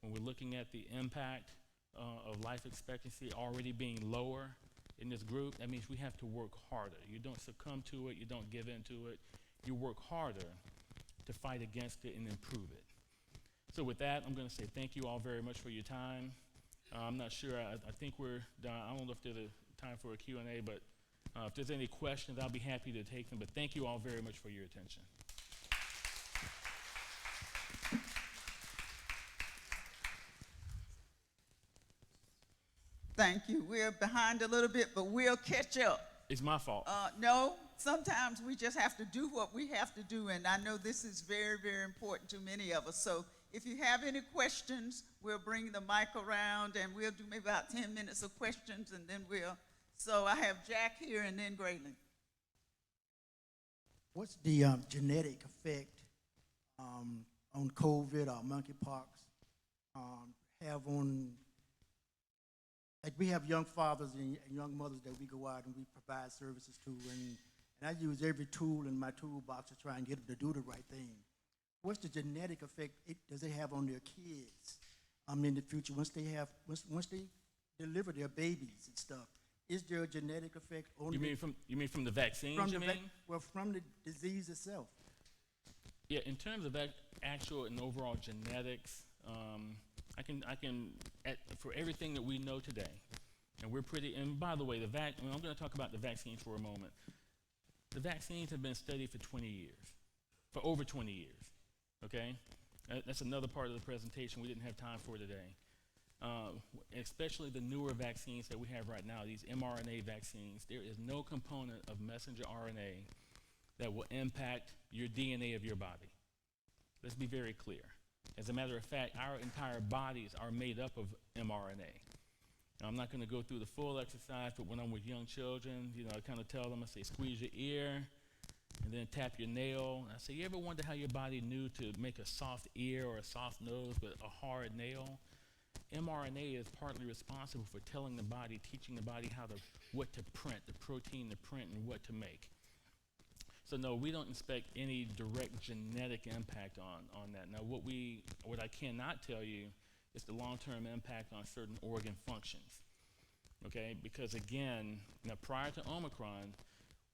[SPEAKER 1] when we're looking at the impact of life expectancy already being lower in this group, that means we have to work harder. You don't succumb to it. You don't give in to it. You work harder to fight against it and improve it. So with that, I'm going to say thank you all very much for your time. I'm not sure. I think we're done. I don't know if there's a time for a Q&A, but if there's any questions, I'll be happy to take them. But thank you all very much for your attention.
[SPEAKER 2] Thank you. We're behind a little bit, but we'll catch up.
[SPEAKER 1] It's my fault.
[SPEAKER 2] No, sometimes we just have to do what we have to do, and I know this is very, very important to many of us. So if you have any questions, we'll bring the mic around, and we'll do maybe about 10 minutes of questions, and then so I have Jack here and then Graylin.
[SPEAKER 4] What's the genetic effect on COVID or monkeypox have on like we have young fathers and young mothers that we go out and we provide services to, and I use every tool in my toolbox to try and get them to do the right thing. What's the genetic effect does it have on their kids in the future once they deliver their babies and stuff? Is there a genetic effect on
[SPEAKER 1] You mean from the vaccines?
[SPEAKER 4] from the disease itself?
[SPEAKER 1] Yeah, in terms of that actual and overall genetics, I can for everything that we know today, and we're pretty. And by the way, I'm going to talk about the vaccines for a moment. The vaccines have been studied for 20 years, for over 20 years. Okay, that's another part of the presentation we didn't have time for today. Especially the newer vaccines that we have right now, these mRNA vaccines. There is no component of messenger RNA that will impact your DNA of your body. Let's be very clear. As a matter of fact, our entire bodies are made up of mRNA. Now, I'm not going to go through the full exercise, but when I'm with young children, I kind of tell them, I say, squeeze your ear, and then tap your nail. I say, you ever wonder how your body knew to make a soft ear or a soft nose but a hard nail? mRNA is partly responsible for telling the body, teaching the body what to print, the protein to print and what to make. So no, we don't expect any direct genetic impact on that. Now what I cannot tell you is the long-term impact on certain organ functions. Okay, because again, now prior to Omicron,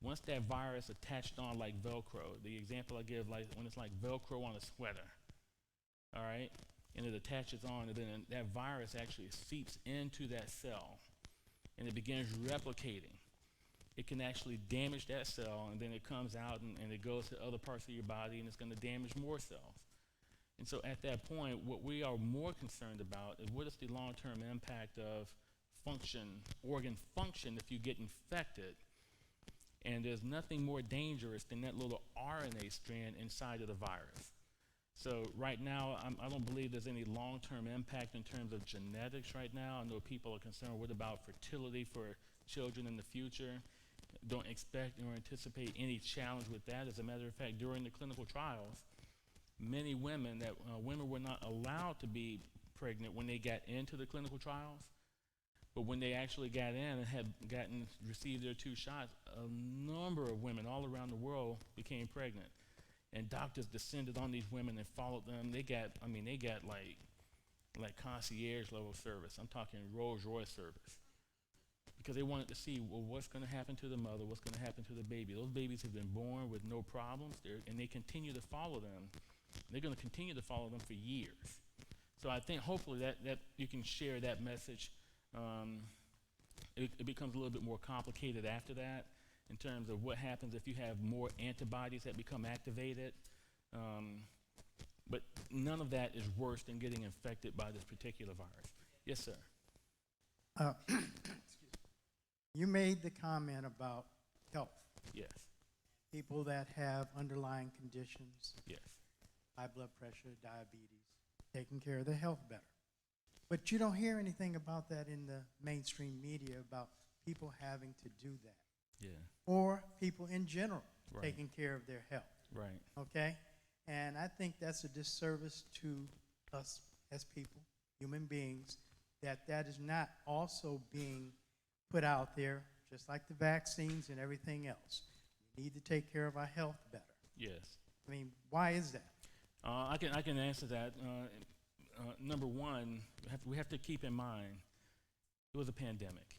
[SPEAKER 1] once that virus attached on like Velcro, the example I give, like when it's like Velcro on a sweater, all right, and it attaches on, and then that virus actually seeps into that cell, and it begins replicating. It can actually damage that cell, and then it comes out and it goes to other parts of your body, and it's going to damage more cells. And so at that point, what we are more concerned about is what is the long-term impact of organ function if you get infected. And there's nothing more dangerous than that little RNA strand inside of the virus. So right now, I don't believe there's any long-term impact in terms of genetics right now. I know people are concerned, what about fertility for children in the future? Don't expect or anticipate any challenge with that. As a matter of fact, during the clinical trials, many women were not allowed to be pregnant when they got into the clinical trials, but when they actually got in and had received their 2 shots, a number of women all around the world became pregnant. And doctors descended on these women and followed them. They got like concierge level service. I'm talking Rolls Royce service. Because they wanted to see, well, what's going to happen to the mother, what's going to happen to the baby. Those babies have been born with no problems, and they continue to follow them. They're going to continue to follow them for years. So I think hopefully that you can share that message. It becomes a little bit more complicated after that in terms of what happens if you have more antibodies that become activated. But none of that is worse than getting infected by this particular virus. Yes, sir.
[SPEAKER 4] You made the comment about health.
[SPEAKER 1] Yes.
[SPEAKER 4] People that have underlying conditions,
[SPEAKER 1] Yes.
[SPEAKER 4] high blood pressure, diabetes, taking care of their health better. But you don't hear anything about that in the mainstream media about people having to do that.
[SPEAKER 1] Yeah.
[SPEAKER 4] Or people in general
[SPEAKER 1] Right.
[SPEAKER 4] taking care of their health.
[SPEAKER 1] Right.
[SPEAKER 4] Okay? And I think that's a disservice to us as people, human beings, that is not also being put out there, just like the vaccines and everything else. We need to take care of our health better.
[SPEAKER 1] Yes.
[SPEAKER 4] I mean, why is that?
[SPEAKER 1] I can answer that. Number one, we have to keep in mind it was a pandemic.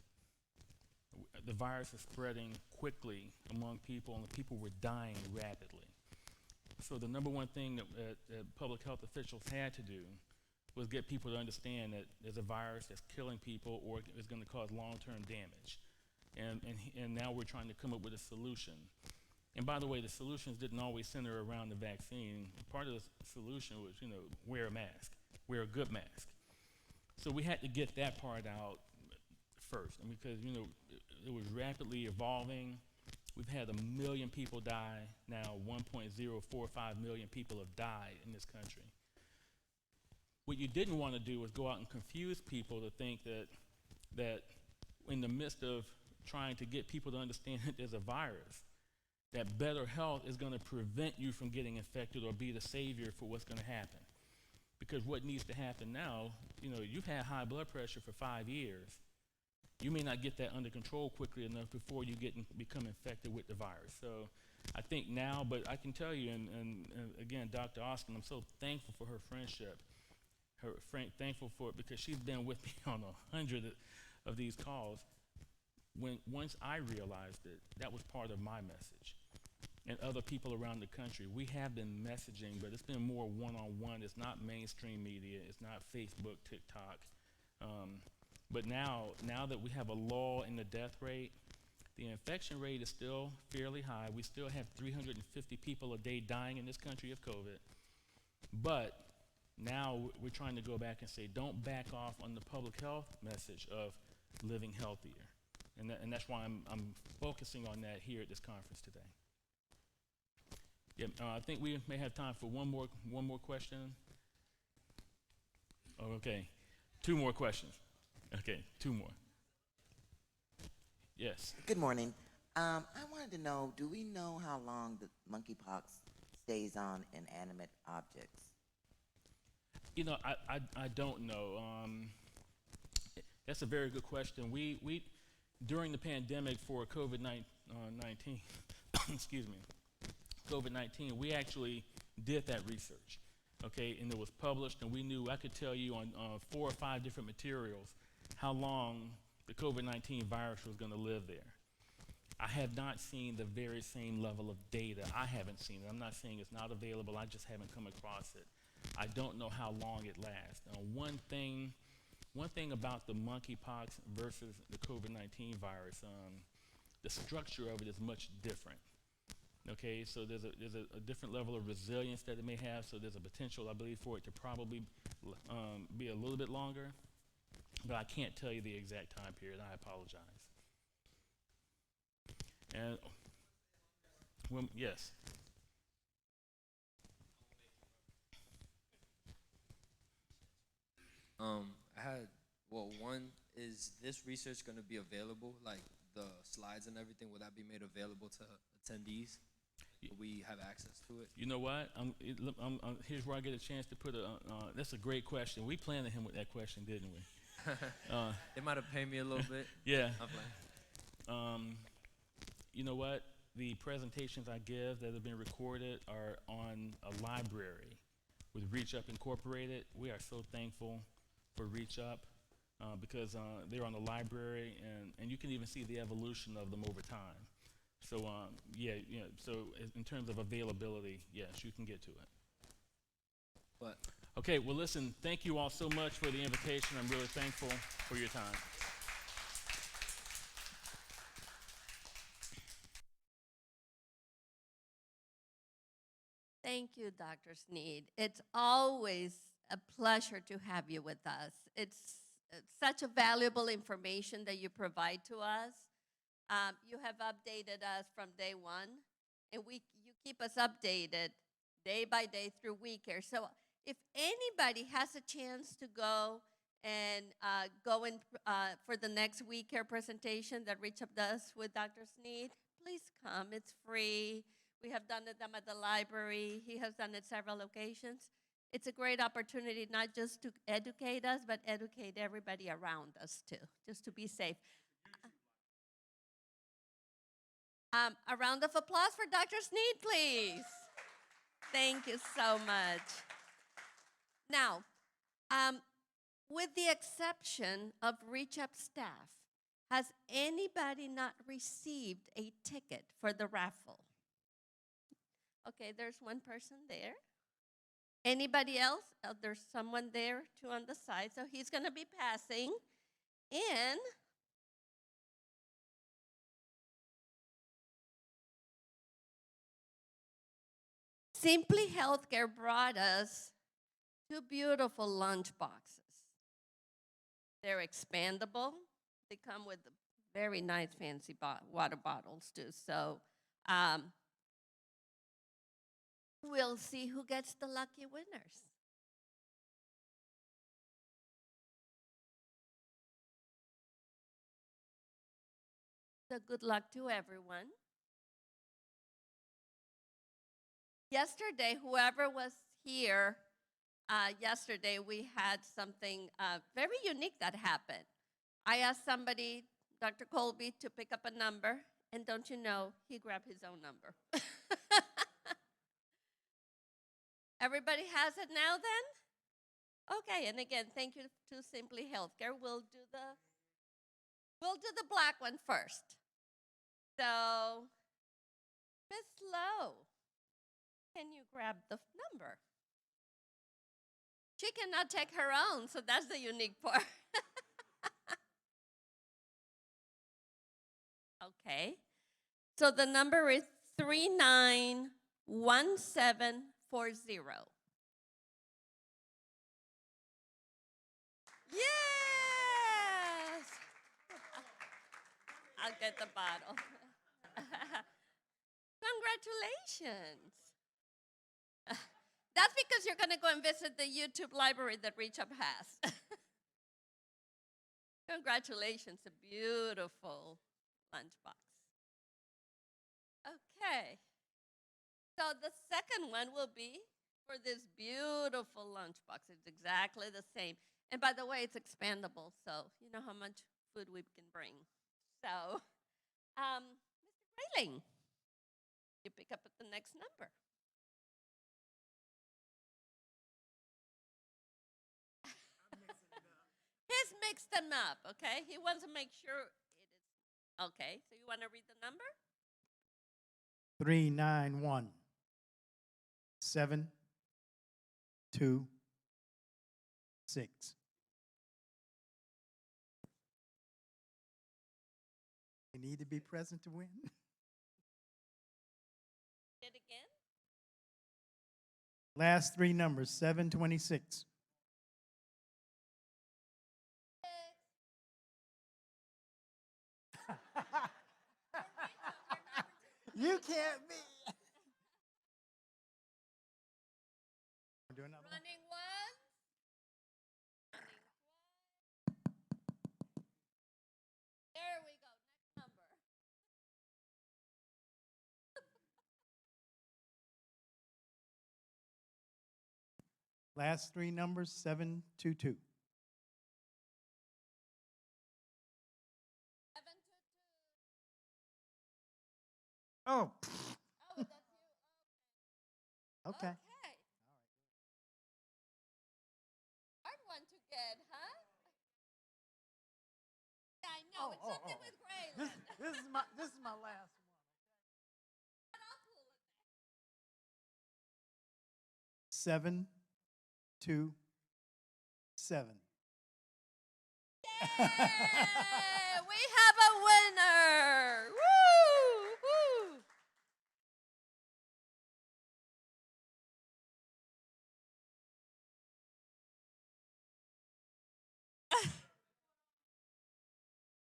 [SPEAKER 1] The virus is spreading quickly among people, and the people were dying rapidly. So the number one thing that public health officials had to do was get people to understand that there's a virus that's killing people or is going to cause long-term damage. And now we're trying to come up with a solution. And by the way, the solutions didn't always center around the vaccine. Part of the solution was, wear a mask, wear a good mask. So we had to get that part out first, and because, it was rapidly evolving. We've had 1 million people die. Now 1.045 million people have died in this country. What you didn't want to do was go out and confuse people to think that in the midst of trying to get people to understand that there's a virus, that better health is going to prevent you from getting infected or be the savior for what's going to happen. Because what needs to happen now, you've had high blood pressure for 5 years. you may not get that under control quickly enough before you become infected with the virus. So I think now, but I can tell you, and again, Dr. Austin, I'm so thankful for her friendship. Thankful for it because she's been with me on 100 of these calls. Once I realized it, that was part of my message. And other people around the country, we have been messaging, but it's been more one-on-one. It's not mainstream media. It's not Facebook, TikTok. But now that we have a lull in the death rate, the infection rate is still fairly high. We still have 350 people a day dying in this country of COVID. But now we're trying to go back and say, don't back off on the public health message of living healthier. And that's why I'm focusing on that here at this conference today. Yeah, I think we may have time for one more question. Oh, okay, 2 more questions. Okay, 2 more. Yes.
[SPEAKER 5] Good morning. I wanted to know, do we know how long the monkeypox stays on inanimate objects?
[SPEAKER 1] You know, I don't know. That's a very good question. We during the pandemic for COVID-19, excuse me, COVID-19, we actually did that research, okay, and it was published, and we knew, I could tell you on 4 or 5 different materials how long the COVID-19 virus was going to live there. I have not seen the very same level of data. I haven't seen it. I'm not saying it's not available. I just haven't come across it. I don't know how long it lasts. One thing about the monkeypox versus the COVID-19 virus, the structure of it is much different. Okay, so there's a different level of resilience that it may have, so there's a potential, I believe, for it to probably be a little bit longer, but I can't tell you the exact time period. I apologize. And, well, yes.
[SPEAKER 6] I had, well, one, is this research going to be available, like the slides and everything, will that be made available to attendees? Will we have access to it?
[SPEAKER 1] You know what? Here's where I get a chance to put that's a great question. We planted him with that question, didn't we?
[SPEAKER 6] They might have paid me a little bit.
[SPEAKER 1] Yeah.
[SPEAKER 6] I'm playing.
[SPEAKER 1] You know what? The presentations I give that have been recorded are on a library with Reach Up Incorporated. We are so thankful for Reach Up because they're on the library, and you can even see the evolution of them over time. So yeah, so in terms of availability, yes, you can get to it.
[SPEAKER 6] But
[SPEAKER 1] Okay, well listen, thank you all so much for the invitation. I'm really thankful for your time.
[SPEAKER 7] Thank you, Dr. Sneed. It's always a pleasure to have you with us. It's such a valuable information that you provide to us. You have updated us from day one, and you keep us updated day by day through WeCare. So if anybody has a chance to go and go in for the next WeCare presentation that Reach Up does with Dr. Sneed, please come. It's free. We have done them at the library. He has done it several occasions. It's a great opportunity not just to educate us, but educate everybody around us too, just to be safe. A round of applause for Dr. Sneed, please. Thank you so much. Now, with the exception of Reach Up staff, has anybody not received a ticket for the raffle? Okay, there's one person there. Anybody else? Oh, there's someone there too on the side. So he's going to be passing. And Simply Healthcare brought us 2 beautiful lunch boxes. They're expandable. They come with very nice fancy water bottles too. So we'll see who gets the lucky winners. So good luck to everyone. Yesterday, whoever was here, yesterday we had something very unique that happened. I asked somebody, Dr. Colby, to pick up a number, and don't you know, he grabbed his own number. Everybody has it now then? Okay, and again, thank you to Simply Healthcare. We'll do the black one first. So, Miss Lowe, can you grab the number? She cannot take her own, so that's the unique part. Okay. So the number is 391740. Yes! I'll get the bottle. Congratulations. That's because you're going to go and visit the YouTube library that Reach Up has. Congratulations, a beautiful lunchbox. Okay. So the second one will be for this beautiful lunchbox. It's exactly the same. And by the way, it's expandable, so you know how much food we can bring. So, Mr. Grayling, you pick up at the next number. He's mixed them up, okay? He wants to make sure it is. Okay, so you want to read the number?
[SPEAKER 4] 391 726. You need to be present to win.
[SPEAKER 7] Say it again.
[SPEAKER 4] Last three numbers, 726. You can't be. Do another one?
[SPEAKER 7] Running one. Running twice. There we go. Next number.
[SPEAKER 4] Last three numbers, 722.
[SPEAKER 7] 722.
[SPEAKER 4] Oh,
[SPEAKER 7] Oh, that's you.
[SPEAKER 4] okay.
[SPEAKER 7] Okay. Hard one to get, huh? Yeah, I know. It's something with Grayland.
[SPEAKER 4] This is my last one.
[SPEAKER 7] But I'll pull it.
[SPEAKER 4] 727.
[SPEAKER 7] Yay! We have a winner! Woo! Woo!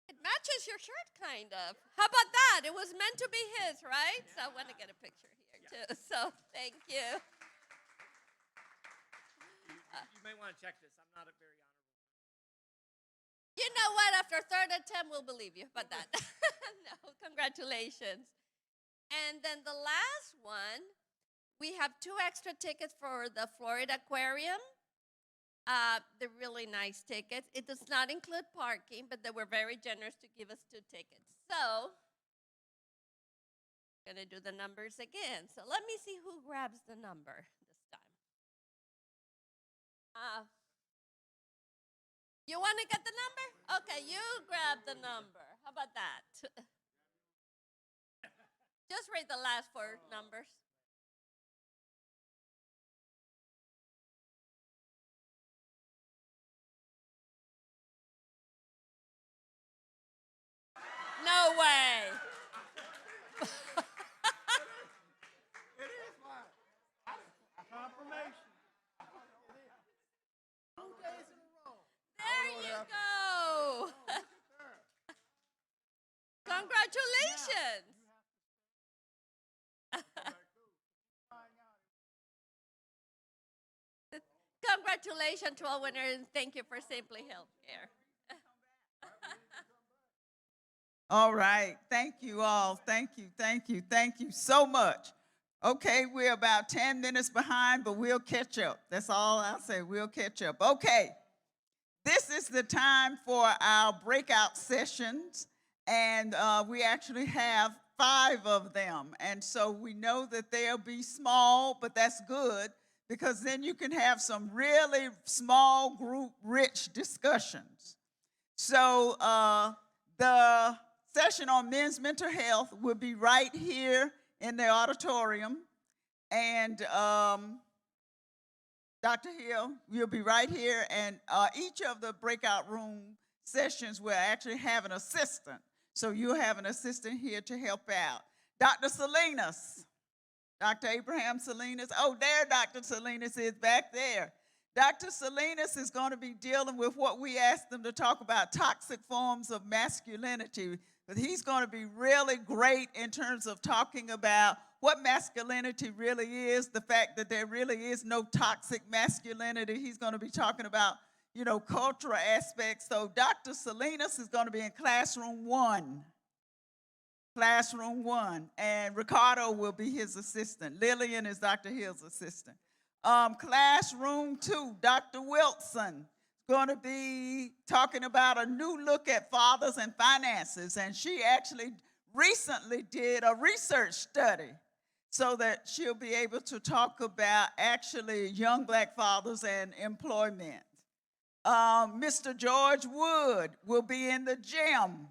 [SPEAKER 7] It matches your shirt, kind of. How about that? It was meant to be his, right? So I want to get a picture here, too. So thank you.
[SPEAKER 8] You may want to check this. I'm not a very honorable.
[SPEAKER 7] You know what? After third attempt, we'll believe you about that. No, congratulations. And then the last one, we have 2 extra tickets for the Florida Aquarium. They're really nice tickets. It does not include parking, but they were very generous to give us 2 tickets. So, I'm going to do the numbers again. So let me see who grabs the number this time. You want to get the number? Okay, you grab the number. How about that? Just read the last 4 numbers. No way.
[SPEAKER 4] Confirmation.
[SPEAKER 7] There you go. Congratulations. Congratulations to all winners, and thank you for Simply Healthcare.
[SPEAKER 2] All right. Thank you all. Thank you, thank you, thank you so much. Okay, we're about 10 minutes behind, but we'll catch up. That's all I'll say. We'll catch up. Okay. This is is the time for our breakout sessions, and we actually have 5 of them. And so we know that they'll be small, but that's good because then you can have some really small group rich discussions. So the session on men's mental health will be right here in the auditorium. And Dr. Hill, you'll be right here. And each of the breakout room sessions will actually have an assistant. So you'll have an assistant here to help out. Dr. Salinas, Dr. Abraham Salinas. Oh, there Dr. Salinas is back there. Dr. Salinas is going to be dealing with what we asked them to talk about, toxic forms of masculinity. But he's going to be really great in terms of talking about what masculinity really is, the fact that there really is no toxic masculinity. He's going to be talking about, cultural aspects. So Dr. Salinas is going to be in classroom 1. Classroom 1. And Ricardo will be his assistant. Lillian is Dr. Hill's assistant. Classroom 2, Dr. Wilson is going to be talking about a new look at fathers and finances. And she actually recently did a research study so that she'll be able to talk about actually young black fathers and employment. Mr. George Wood will be in the gym.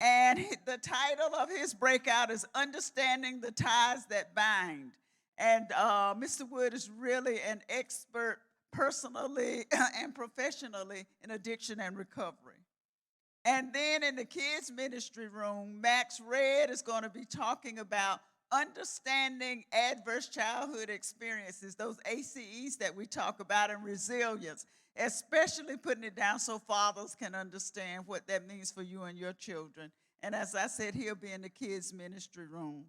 [SPEAKER 2] And the title of his breakout is Understanding the Ties That Bind. And Mr. Wood is really an expert personally and professionally in addiction and recovery. And then in the kids ministry room, Max Red is going to be talking about understanding adverse childhood experiences, those ACEs that we talk about, and resilience, especially putting it down so fathers can understand what that means for you and your children. And as I said, he'll be in the kids ministry room.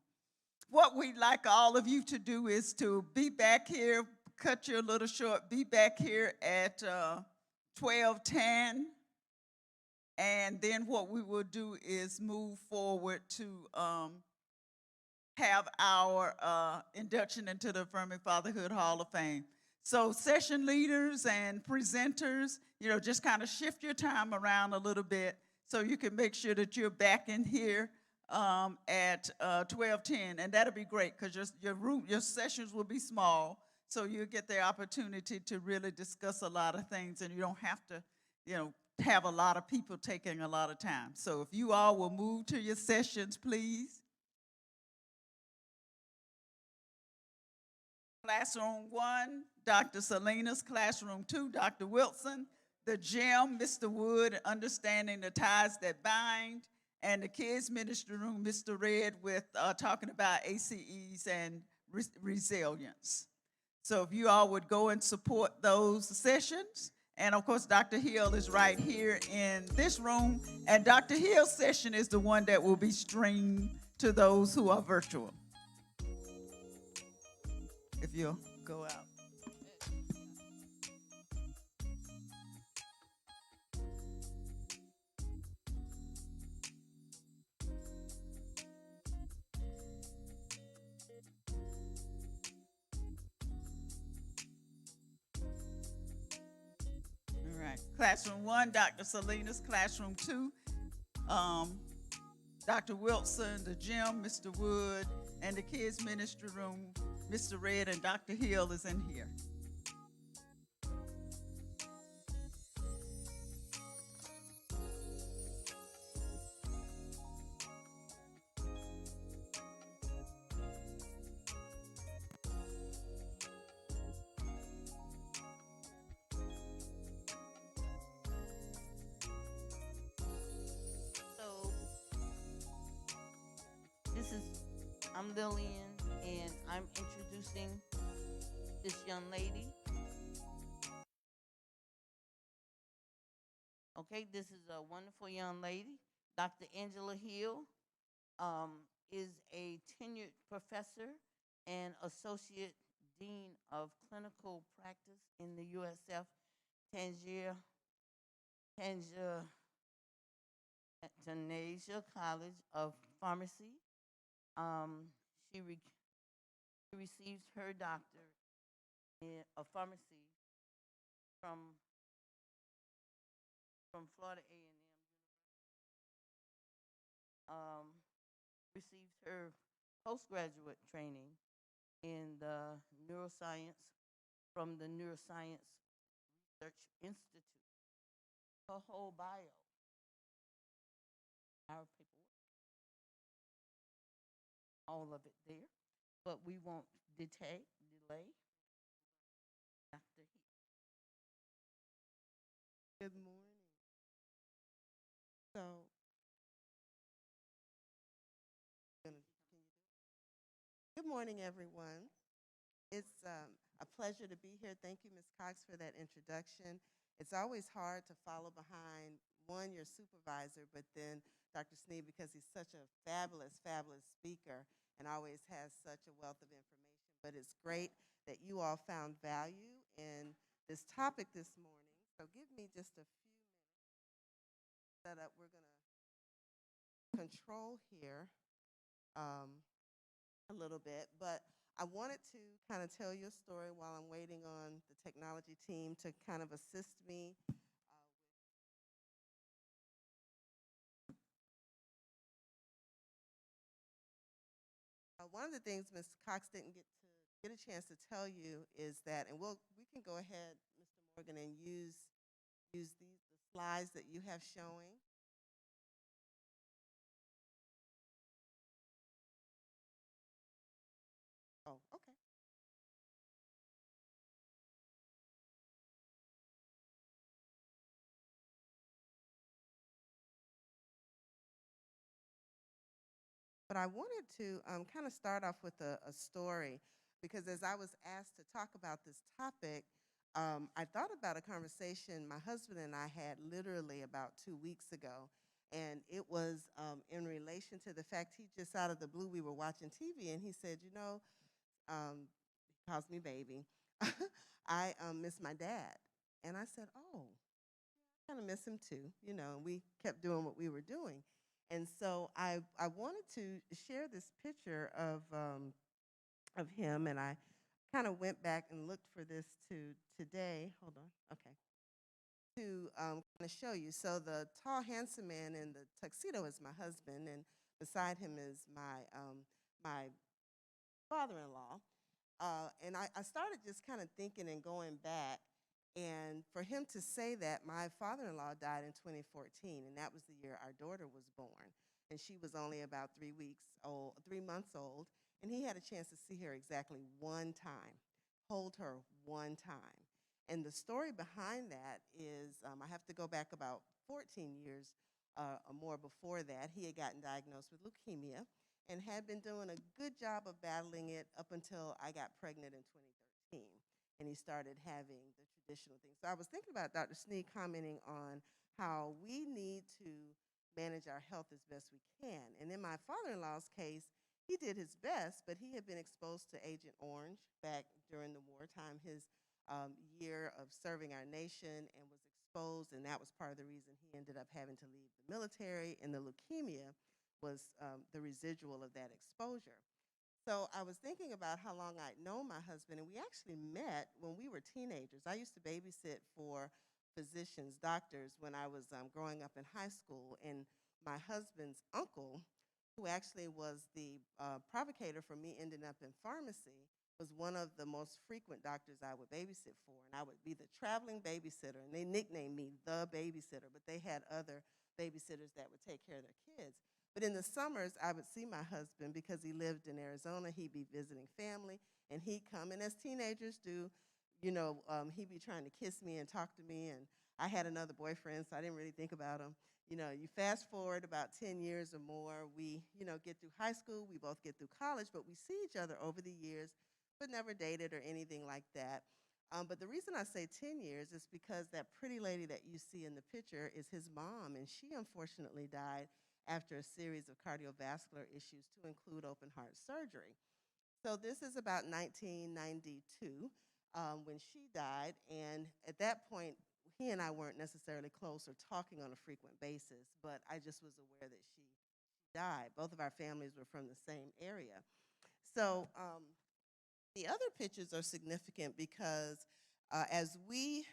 [SPEAKER 2] What we'd like all of you to do is to be back here, cut you a little short, be back here at 12:10. And then what we will do is move forward to have our induction into the Affirming Fatherhood Hall of Fame. So session leaders and presenters, just kind of shift your time around a little bit so you can make sure that you're back in here at 12:10. And that'll be great because your sessions will be small, so you'll get the opportunity to really discuss a lot of things, and you don't have to, have a lot of people taking a lot of time. So if you all will move to your sessions, please. Classroom 1, Dr. Salinas. Classroom 2, Dr. Wilson. The gym, Mr. Wood, Understanding the Ties That Bind. And the kids ministry room, Mr. Red, with talking about ACEs and resilience. So if you all would go and support those sessions. And of course, Dr. Hill is right here in this room. And Dr. Hill's session is the one that will be streamed to those who are virtual. If you'll go out. All right. Classroom 1, Dr. Salinas. Classroom 2, Dr. Wilson, the gym, Mr. Wood, and the kids ministry room, Mr. Red, and Dr. Hill is in here.
[SPEAKER 9] So, I'm Lillian, and I'm introducing this young lady. Okay, this is a wonderful young lady. Dr. Angela Hill is a tenured professor and associate dean of clinical practice in the USF Tanasia College of Pharmacy. She receives her doctorate of pharmacy from from Florida A&M, received her postgraduate training in the neuroscience from the Neuroscience Research Institute. Her whole bio, our paperwork, all of it there, but we won't delay. Dr. Hill.
[SPEAKER 10] Good morning. So, good morning, everyone. It's a pleasure to be here. Thank you, Ms. Cox, for that introduction. It's always hard to follow behind, one, your supervisor, but then Dr. Sneed, because he's such a fabulous, fabulous speaker and always has such a wealth of information. But it's great that you all found value in this topic this morning. So give me just a few minutes set up. We're going to control here a little bit, but I wanted to kind of tell you a story while I'm waiting on the technology team to kind of assist me. One of the things Ms. Cox didn't get a chance to tell you is that, and we can go ahead, Mr. Morgan, and use the slides that you have showing. Oh, okay. But I wanted to kind of start off with a story, because as I was asked to talk about this topic, I thought about a conversation my husband and I had literally about 2 weeks ago. And it was in relation to the fact he just out of the blue, we were watching TV, and he said, he calls me baby, I miss my dad. And I said, oh, I kind of miss him too, and we kept doing what we were doing. And so I wanted to share this picture of him, and I kind of went back and looked for this to today. Hold on, okay. To kind of show you. So the tall, handsome man in the tuxedo is my husband, and beside him is my father-in-law. And I started just kind of thinking and going back, and for him to say that my father-in-law died in 2014, and that was the year our daughter was born, and she was only about 3 months old, and he had a chance to see her exactly one time, hold her one time. And the story behind that is, I have to go back about 14 years or more before that. He had gotten diagnosed with leukemia and had been doing a good job of battling it up until I got pregnant in 2013. And he started having the traditional things. So I was thinking about Dr. Sneed commenting on how we need to manage our health as best we can. And in my father-in-law's case, he did his best, but he had been exposed to Agent Orange back during the wartime, his year of serving our nation, and was exposed, and that was part of the reason he ended up having to leave the military, and the leukemia was the residual of that exposure. So I was thinking about how long I'd known my husband, and we actually met when we were teenagers. I used to babysit for physicians, doctors, when I was growing up in high school, and my husband's uncle, who actually was the provocator for me ending up in pharmacy, was one of the most frequent doctors I would babysit for, and I would be the traveling babysitter, and they nicknamed me the babysitter, but they had other babysitters that would take care of their kids. But in the summers, I would see my husband because he lived in Arizona. He'd be visiting family, and he'd come, and as teenagers do, he'd be trying to kiss me and talk to me, and I had another boyfriend, so I didn't really think about him. You fast forward about 10 years or more, we, get through high school, we both get through college, but we see each other over the years, but never dated or anything like that. But the reason I say 10 years is because that pretty lady that you see in the picture is his mom, and she unfortunately died after a series of cardiovascular issues, to include open heart surgery. So this is about 1992 when she died, and at that point, he and I weren't necessarily close or talking on a frequent basis, but I just was aware that she died. Both of our families were from the same area. So the other pictures are significant because as we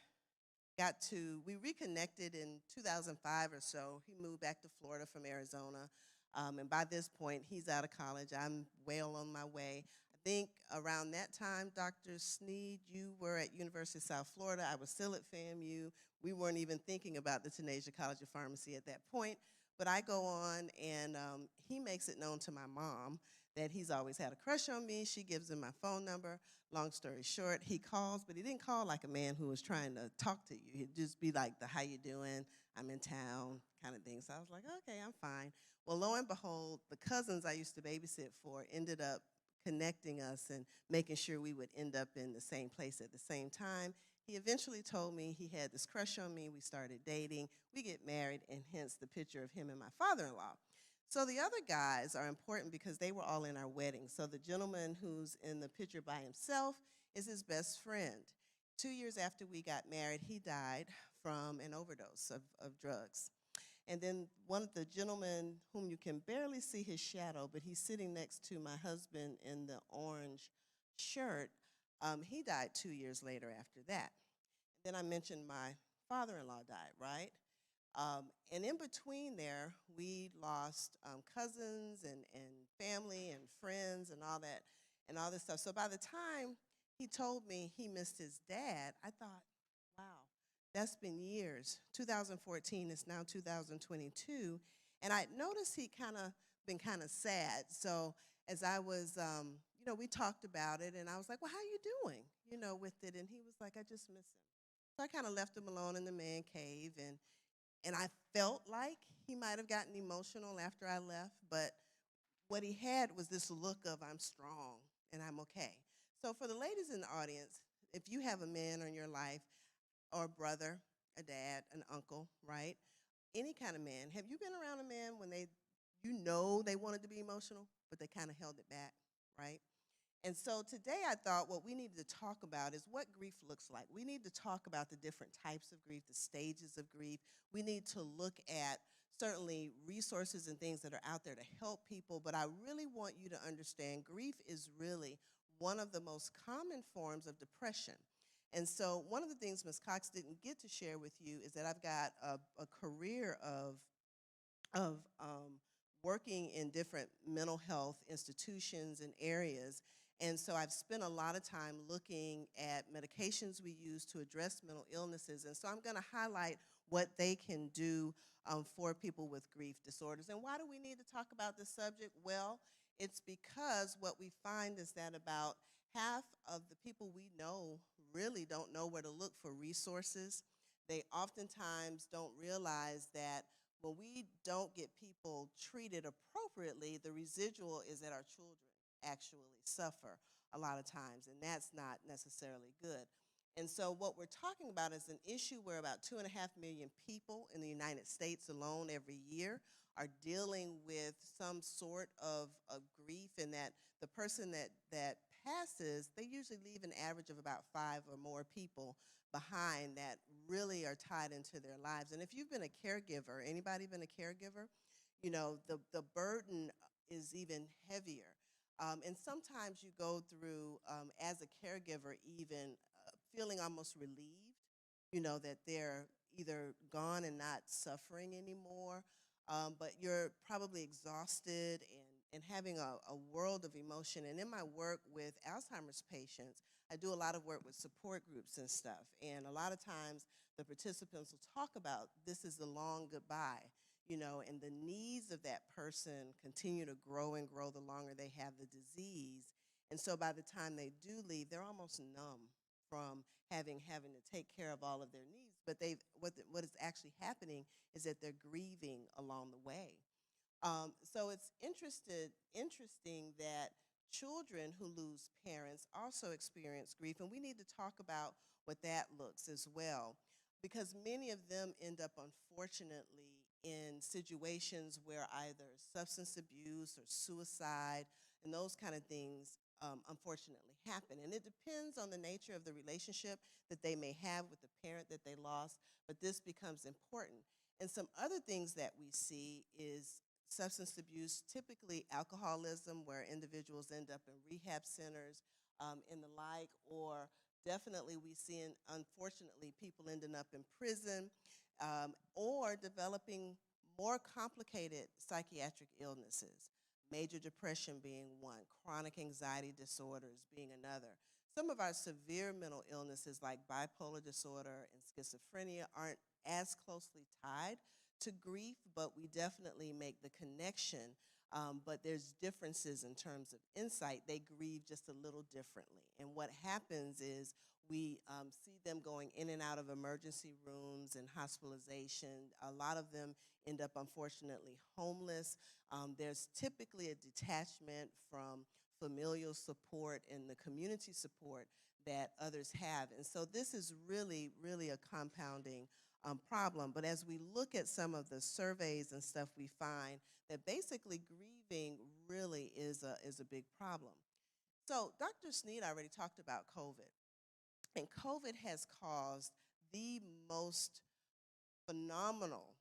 [SPEAKER 10] we reconnected in 2005 or so. He moved back to Florida from Arizona. And by this point, he's out of college. I'm well on my way. I think around that time, Dr. Sneed, you were at University of South Florida. I was still at FAMU. We weren't even thinking about the Tunisia College of Pharmacy at that point. But I go on, and he makes it known to my mom that he's always had a crush on me. She gives him my phone number. Long story short, he calls, but he didn't call like a man who was trying to talk to you. He'd just be like, how you doing? I'm in town kind of thing. So I was like, okay, I'm fine. Well, lo and behold, the cousins I used to babysit for ended up connecting us and making sure we would end up in the same place at the same time. He eventually told me he had this crush on me. We started dating. We get married, and hence the picture of him and my father-in-law. So the other guys are important because they were all in our wedding. So the gentleman who's in the picture by himself is his best friend. 2 years after we got married, he died from an overdose of drugs. And then one of the gentlemen whom you can barely see his shadow, but he's sitting next to my husband in the orange shirt, he died 2 years later after that. Then I mentioned my father-in-law died, right? And in between there, we lost cousins and family and friends and all this stuff. So by the time he told me he missed his dad, I thought, wow, that's been years. 2014 is now 2022. And I noticed he been kind of sad. So as I was, we talked about it, and I was like, well, how you doing, with it? And he was like, I just miss him. So I kind of left him alone in the man cave, and I felt like he might have gotten emotional after I left, but what he had was this look of I'm strong and I'm okay. So for the ladies in the audience, if you have a man in your life, or a brother, a dad, an uncle, right? Any kind of man, have you been around a man when they wanted to be emotional, but they kind of held it back, right? And so today I thought what we needed to talk about is what grief looks like. We need to talk about the different types of grief, the stages of grief. We need to look at certainly resources and things that are out there to help people, but I really want you to understand grief is really one of the most common forms of depression. And so one of the things Ms. Cox didn't get to share with you is that I've got a career of working in different mental health institutions and areas. And so I've spent a lot of time looking at medications we use to address mental illnesses. And so I'm going to highlight what they can do for people with grief disorders. And why do we need to talk about this subject? Well, it's because what we find is that about half of the people we know really don't know where to look for resources. They oftentimes don't realize that when we don't get people treated appropriately, the residual is that our children actually suffer a lot of times, and that's not necessarily good. And so what we're talking about is an issue where about 2.5 million people in the United States alone every year are dealing with some sort of grief, and that the person that passes, they usually leave an average of about 5 or more people behind that really are tied into their lives. And if you've been a caregiver, anybody been a caregiver, the burden is even heavier. And sometimes you go through, as a caregiver, even feeling almost relieved, that they're either gone and not suffering anymore, but you're probably exhausted and having a world of emotion. And in my work with Alzheimer's patients, I do a lot of work with support groups and stuff. And a lot of times the participants will talk about this is the long goodbye, and the needs of that person continue to grow and grow the longer they have the disease. And so by the time they do leave, they're almost numb from having to take care of all of their needs. But what is actually happening is that they're grieving along the way. So it's interesting that children who lose parents also experience grief, and we need to talk about what that looks as well, because many of them end up, unfortunately, in situations where either substance abuse or suicide and those kind of things unfortunately happen. And it depends on the nature of the relationship that they may have with the parent that they lost, but this becomes important. And some other things that we see is substance abuse, typically alcoholism, where individuals end up in rehab centers and the like, or definitely we see, unfortunately, people ending up in prison or developing more complicated psychiatric illnesses, major depression being one, chronic anxiety disorders being another. Some of our severe mental illnesses like bipolar disorder and schizophrenia aren't as closely tied to grief, but we definitely make the connection. But there's differences in terms of insight. They grieve just a little differently. And what happens is we see them going in and out of emergency rooms and hospitalization. A lot of them end up, unfortunately, homeless. There's typically a detachment from familial support and the community support that others have. And so this is really, really a compounding problem. But as we look at some of the surveys and stuff, we find that basically grieving really is a big problem. So Dr. Sneed already talked about COVID. And COVID has caused the most phenomenal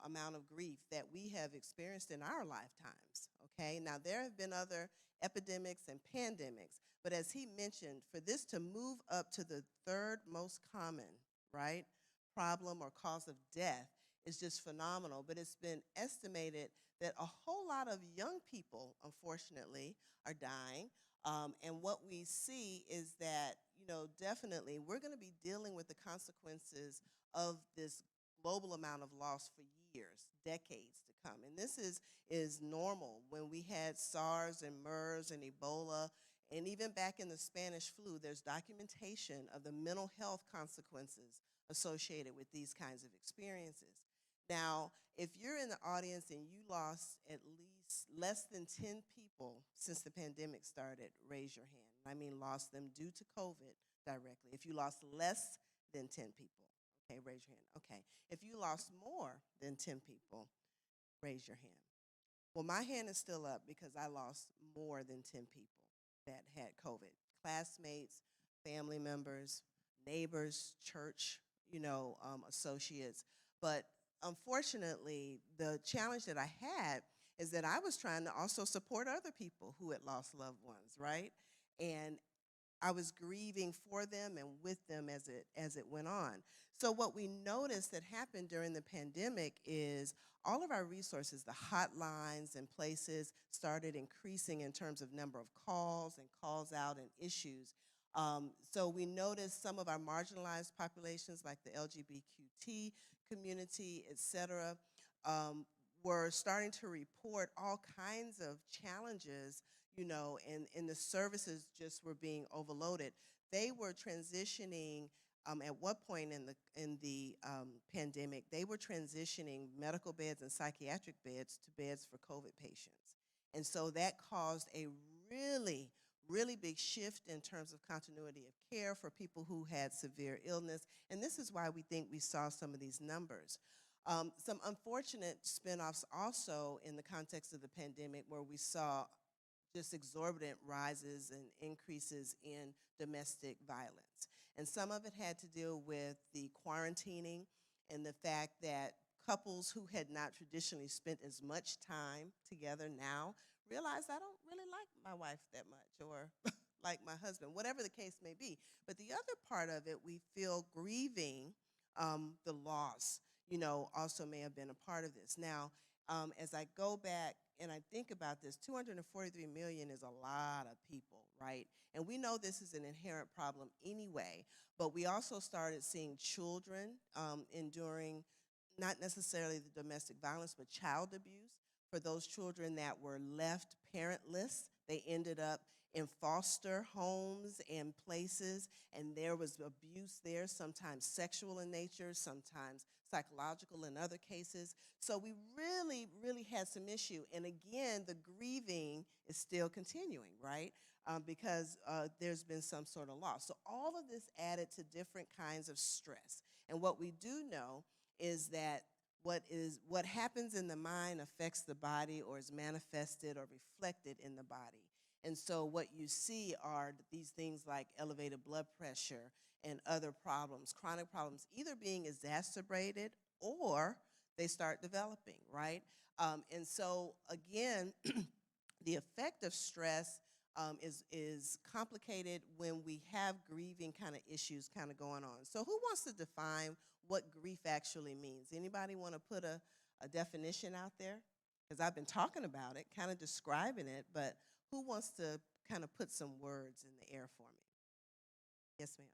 [SPEAKER 10] amount of grief that we have experienced in our lifetimes. Okay, now there have been other epidemics and pandemics, but as he mentioned, for this to move up to the third most common, right, problem or cause of death is just phenomenal. But it's been estimated that a whole lot of young people, unfortunately, are dying. And what we see is that, definitely we're going to be dealing with the consequences of this global amount of loss for years, decades to come. And this is normal. When we had SARS and MERS and Ebola, and even back in the Spanish flu, there's documentation of the mental health consequences associated with these kinds of experiences. Now, if you're in the audience and you lost at least less than 10 people since the pandemic started, raise your hand. I mean lost them due to COVID directly. If you lost less than 10 people, okay, raise your hand. Okay. If you lost more than 10 people, raise your hand. Well, my hand is still up because I lost more than 10 people that had COVID. Classmates, family members, neighbors, church, associates. But unfortunately, the challenge that I had is that I was trying to also support other people who had lost loved ones, right? And I was grieving for them and with them as it went on. So what we noticed that happened during the pandemic is all of our resources, the hotlines and places, started increasing in terms of number of calls and calls out and issues. So we noticed some of our marginalized populations like the LGBTQ community, et cetera, were starting to report all kinds of challenges, and the services just were being overloaded. They were transitioning at one point in the pandemic. They were transitioning medical beds and psychiatric beds to beds for COVID patients, and so that caused a really, really big shift in terms of continuity of care for people who had severe illness. And this is why we think we saw some of these numbers. Some unfortunate spinoffs also in the context of the pandemic where we saw just exorbitant rises and increases in domestic violence. And some of it had to deal with the quarantining and the fact that couples who had not traditionally spent as much time together now realize I don't really like my wife that much or like my husband, whatever the case may be. But the other part of it, we feel grieving the loss, also may have been a part of this. Now, as I go back and I think about this, 243 million is a lot of people, right? And we know this is an inherent problem anyway, but we also started seeing children enduring not necessarily the domestic violence, but child abuse. For those children that were left parentless, they ended up in foster homes and places, and there was abuse there, sometimes sexual in nature, sometimes psychological in other cases. So we really, really had some issue. And again, the grieving is still continuing, right? Because there's been some sort of loss. So all of this added to different kinds of stress. And what we do know is that what happens in the mind affects the body or is manifested or reflected in the body. And so what you see are these things like elevated blood pressure and other problems, chronic problems, either being exacerbated or they start developing, right? And so again, the effect of stress is complicated when we have grieving kind of issues kind of going on. So who wants to define what grief actually means? Anybody want to put a definition out there? Because I've been talking about it, kind of describing it, but who wants to kind of put some words in the air for me? Yes, ma'am.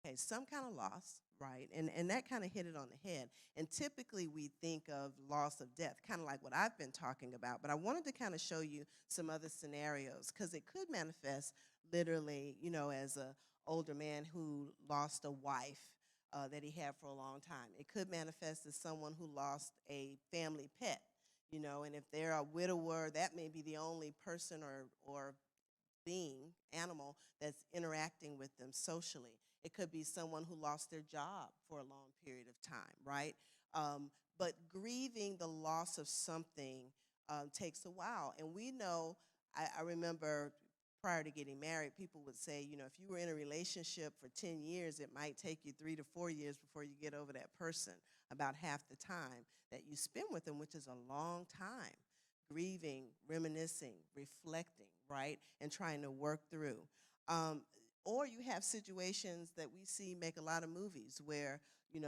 [SPEAKER 10] Okay, some kind of loss, right? And that kind of hit it on the head. And typically we think of loss of death, kind of like what I've been talking about. But I wanted to kind of show you some other scenarios because it could manifest literally, as a older man who lost a wife that he had for a long time. It could manifest as someone who lost a family pet, and if they're a widower, that may be the only person or being, animal, that's interacting with them socially. It could be someone who lost their job for a long period of time, right? But grieving the loss of something takes a while. And we know, I remember prior to getting married, people would say, if you were in a relationship for 10 years, it might take you 3 to 4 years before you get over that person, about half the time that you spend with them, which is a long time. Grieving, reminiscing, reflecting, right, and trying to work through. Or you have situations that we see make a lot of movies where,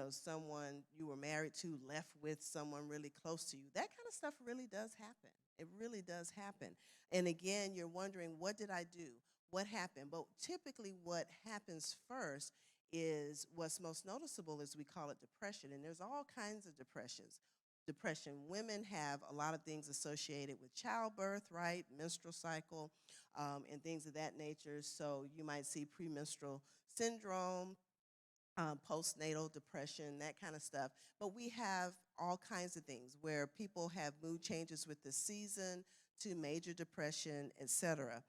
[SPEAKER 10] someone you were married to left with someone really close to you. That kind of stuff really does happen. It really does happen. And again, you're wondering, what did I do? What happened? But typically what happens first is what's most noticeable is we call it depression. And there's all kinds of depression. Women have a lot of things associated with childbirth, right? Menstrual cycle, and things of that nature. So you might see premenstrual syndrome, postnatal depression, that kind of stuff. But we have all kinds of things where people have mood changes with the season to major depression, etc.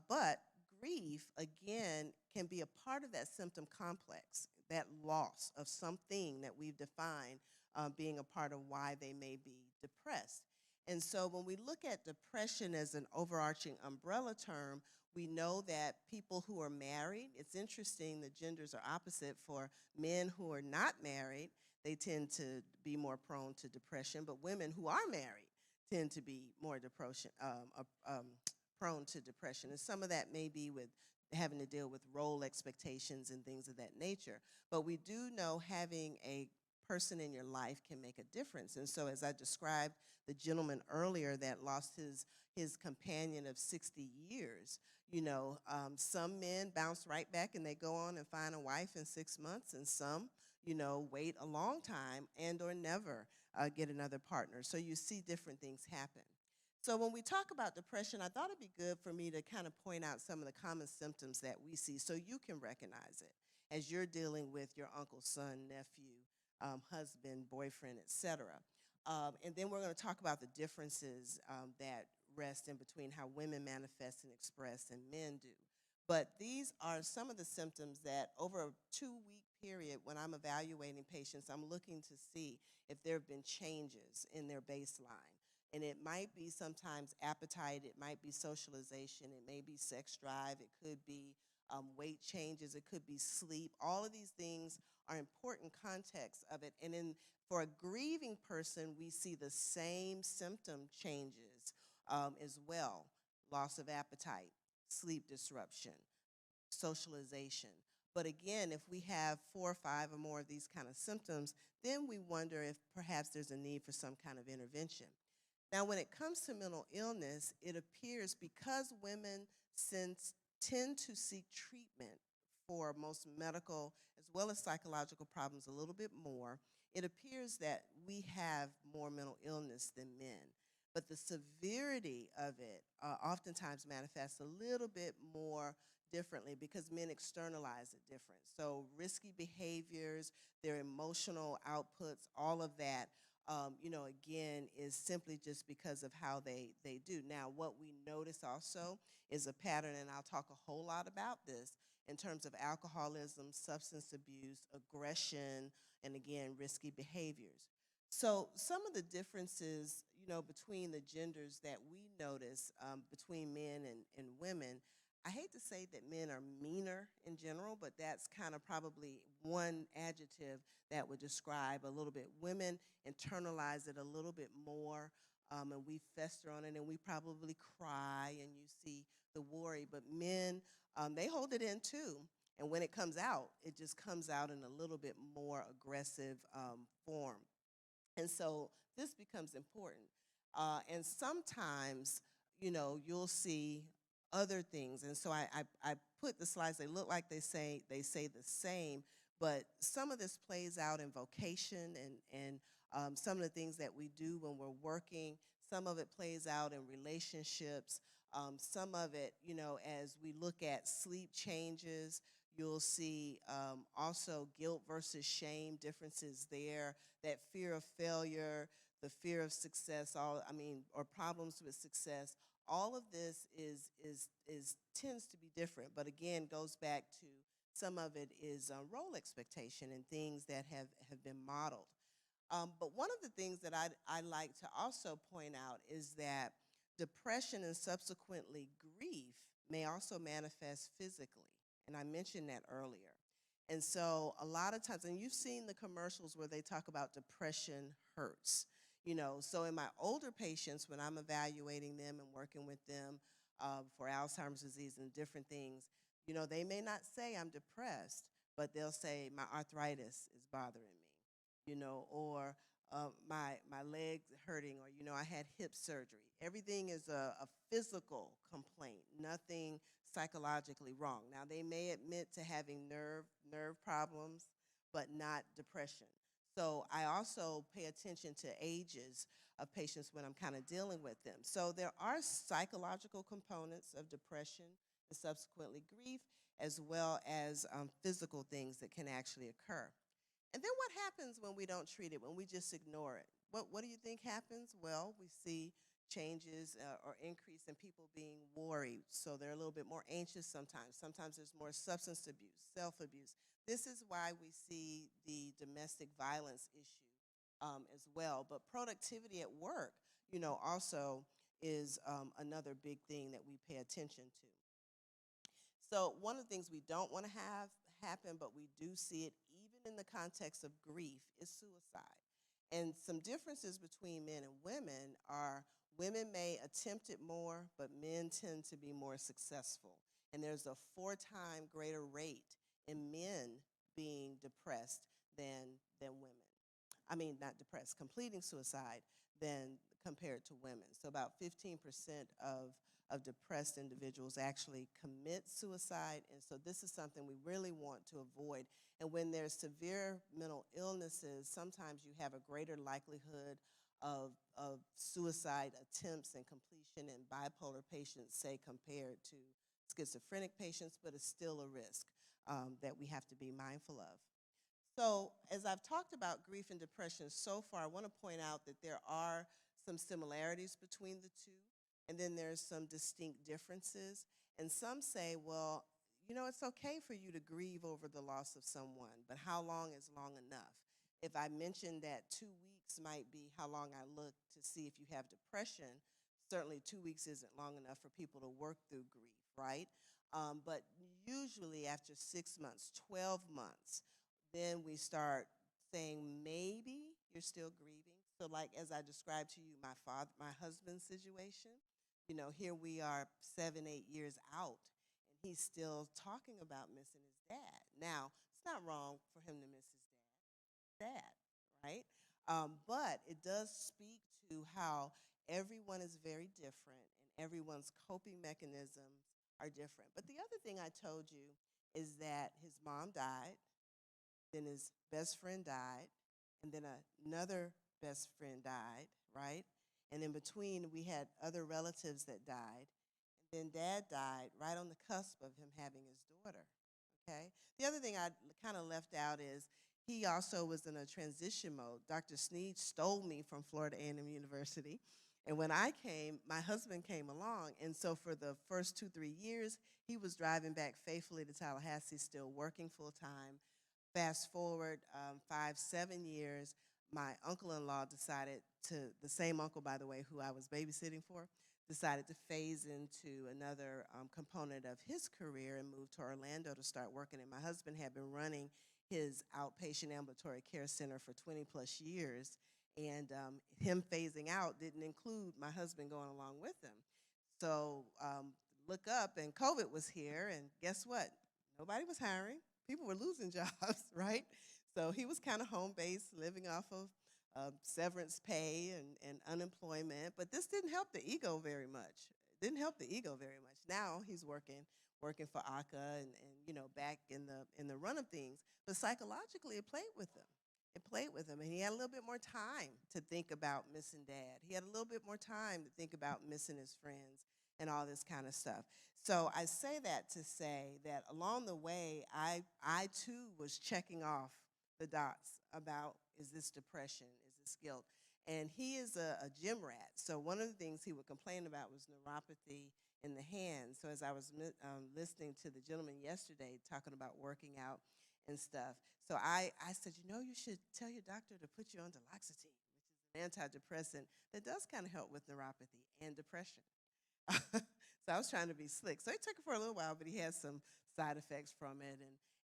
[SPEAKER 10] But grief, again, can be a part of that symptom complex, that loss of something that we've defined being a part of why they may be depressed. And so when we look at depression as an overarching umbrella term, we know that people who are married, it's interesting, the genders are opposite. For men who are not married, they tend to be more prone to depression, but women who are married tend to be more prone to depression. And some of that may be with having to deal with role expectations and things of that nature. But we do know having a person in your life can make a difference. And so as I described the gentleman earlier that lost his companion of 60 years, some men bounce right back and they go on and find a wife in 6 months, and some, wait a long time and or never get another partner. So you see different things happen. So when we talk about depression, I thought it'd be good for me to kind of point out some of the common symptoms that we see so you can recognize it as you're dealing with your uncle, son, nephew, husband, boyfriend, etc. And then we're going to talk about the differences that rest in between how women manifest and express and men do. But these are some of the symptoms that over a 2-week period, when I'm evaluating patients, I'm looking to see if there have been changes in their baseline. And it might be sometimes appetite, it might be socialization, it may be sex drive, it could be weight changes, it could be sleep. All of these things are important contexts of it. And for a grieving person, we see the same symptom changes as well. Loss of appetite, sleep disruption, socialization. But again, if we have 4 or 5 or more of these kind of symptoms, then we wonder if perhaps there's a need for some kind of intervention. Now, when it comes to mental illness, it appears because women tend to seek treatment for most medical as well as psychological problems a little bit more, it appears that we have more mental illness than men. But the severity of it oftentimes manifests a little bit more differently because men externalize it different. So risky behaviors, their emotional outputs, all of that, again, is simply just because of how they do. Now, what we notice also is a pattern, and I'll talk a whole lot about this, in terms of alcoholism, substance abuse, aggression, and again, risky behaviors. So some of the differences, between the genders that we notice between men and women, I hate to say that men are meaner in general, but that's kind of probably one adjective that would describe a little bit. Women internalize it a little bit more. and we fester on it, and we probably cry, and you see the worry. But men, they hold it in too. And when it comes out, it just comes out in a little bit more aggressive form. And so this becomes important. And sometimes, you'll see other things. And so I put the slides, they look like they say the same, but some of this plays out in vocation and some of the things that we do when we're working. Some of it plays out in relationships. Some of it, as we look at sleep changes, you'll see also guilt versus shame differences there, that fear of failure, the fear of success, or problems with success. All of this is tends to be different, but again goes back to some of it is role expectation and things that have been modeled. But one of the things that I like to also point out is that depression and subsequently grief may also manifest physically. And I mentioned that earlier. And so a lot of times, and you've seen the commercials where they talk about depression hurts. So in my older patients, when I'm evaluating them and working with them for Alzheimer's disease and different things, they may not say I'm depressed, but they'll say my arthritis is bothering me, or my legs hurting, or I had hip surgery. Everything is a physical complaint, nothing psychologically wrong. Now they may admit to having nerve problems, but not depression. So I also pay attention to ages of patients when I'm kind of dealing with them. So there are psychological components of depression and subsequently grief, as well as physical things that can actually occur. And then what happens when we don't treat it, when we just ignore it? What do you think happens? Well, we see changes or increase in people being worried. So they're a little bit more anxious sometimes. Sometimes there's more substance abuse, self-abuse. This is why we see the domestic violence issue as well. But productivity at work, also is another big thing that we pay attention to. So one of the things we don't want to have happen, but we do see it even in the context of grief, is suicide. And some differences between men and women are women may attempt it more, but men tend to be more successful. And there's a 4-time greater rate in men being depressed than women. I mean, not depressed, completing suicide than compared to women. So about 15% of depressed individuals actually commit suicide. And so this is something we really want to avoid. And when there's severe mental illnesses, sometimes you have a greater likelihood of suicide attempts and completion in bipolar patients, say, compared to schizophrenic patients, but it's still a risk that we have to be mindful of. So as I've talked about grief and depression so far, I want to point out that there are some similarities between the two, and then there's some distinct differences. And some say, well, it's okay for you to grieve over the loss of someone, but how long is long enough? If I mentioned that 2 weeks might be how long I look to see if you have depression, certainly 2 weeks isn't long enough for people to work through grief, right? But usually after 6 months, 12 months, then we start saying maybe you're still grieving. So like as I described to you my husband's situation, here we are 7, 8 years out, and he's still talking about missing his dad. Now, it's not wrong for him to miss his dad, right? But it does speak to how everyone is very different and everyone's coping mechanisms are different. But the other thing I told you is that his mom died, then his best friend died, and then another best friend died, right? And in between, we had other relatives that died. And then dad died right on the cusp of him having his daughter, okay? The other thing I kind of left out is he also was in a transition mode. Dr. Sneed stole me from Florida A&M University. And when I came, my husband came along. And so for the first 2-3 years, he was driving back faithfully to Tallahassee, still working full-time. Fast forward 5-7 years, my uncle-in-law decided to, the same uncle, by the way, who I was babysitting for, decided to phase into another component of his career and moved to Orlando to start working. And my husband had been running his outpatient ambulatory care center for 20 plus years. And him phasing out didn't include my husband going along with him. So look up, and COVID was here, and guess what? Nobody was hiring. People were losing jobs, right? So he was kind of home based, living off of severance pay and unemployment. But this didn't help the ego very much. It didn't help the ego very much. Now he's working for ACA and back in the run of things. But psychologically, it played with him. It played with him, and he had a little bit more time to think about missing dad. He had a little bit more time to think about missing his friends and all this kind of stuff. So I say that to say that along the way, I too was checking off the dots about, is this depression, is this guilt? And he is a gym rat. So one of the things he would complain about was neuropathy in the hands. So as I was listening to the gentleman yesterday talking about working out and stuff, so I said, you should tell your doctor to put you on duloxetine, which is an antidepressant that does kind of help with neuropathy and depression. So I was trying to be slick. So he took it for a little while, but he had some side effects from it,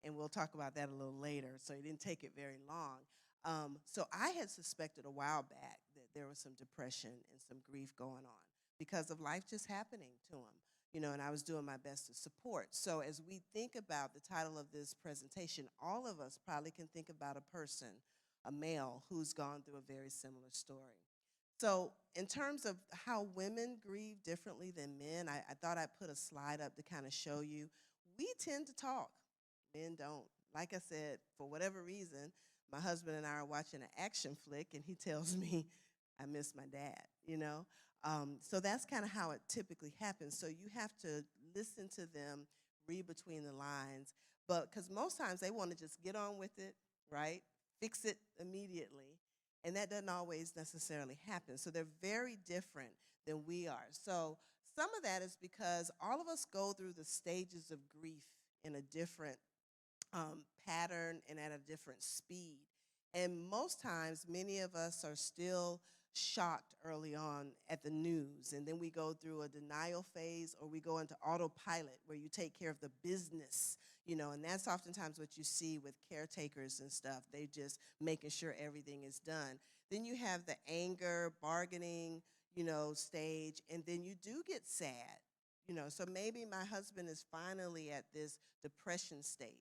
[SPEAKER 10] and we'll talk about that a little later. So he didn't take it very long. So I had suspected a while back that there was some depression and some grief going on because of life just happening to him, and I was doing my best to support. So as we think about the title of this presentation, all of us probably can think about a person, a male, who's gone through a very similar story. So in terms of how women grieve differently than men, I thought I'd put a slide up to kind of show you. We tend to talk. Men don't. Like I said, for whatever reason, my husband and I are watching an action flick, and he tells me, I miss my dad. So that's kind of how it typically happens. So you have to listen to them, read between the lines, but because most times they want to just get on with it, right? Fix it immediately. And that doesn't always necessarily happen. So they're very different than we are. So some of that is because all of us go through the stages of grief in a different pattern and at a different speed. And most times, many of us are still shocked early on at the news, and then we go through a denial phase, or we go into autopilot where you take care of the business, and that's oftentimes what you see with caretakers and stuff. They just making sure everything is done. Then you have the anger, bargaining, stage, and then you do get sad, so maybe my husband is finally at this depression stage.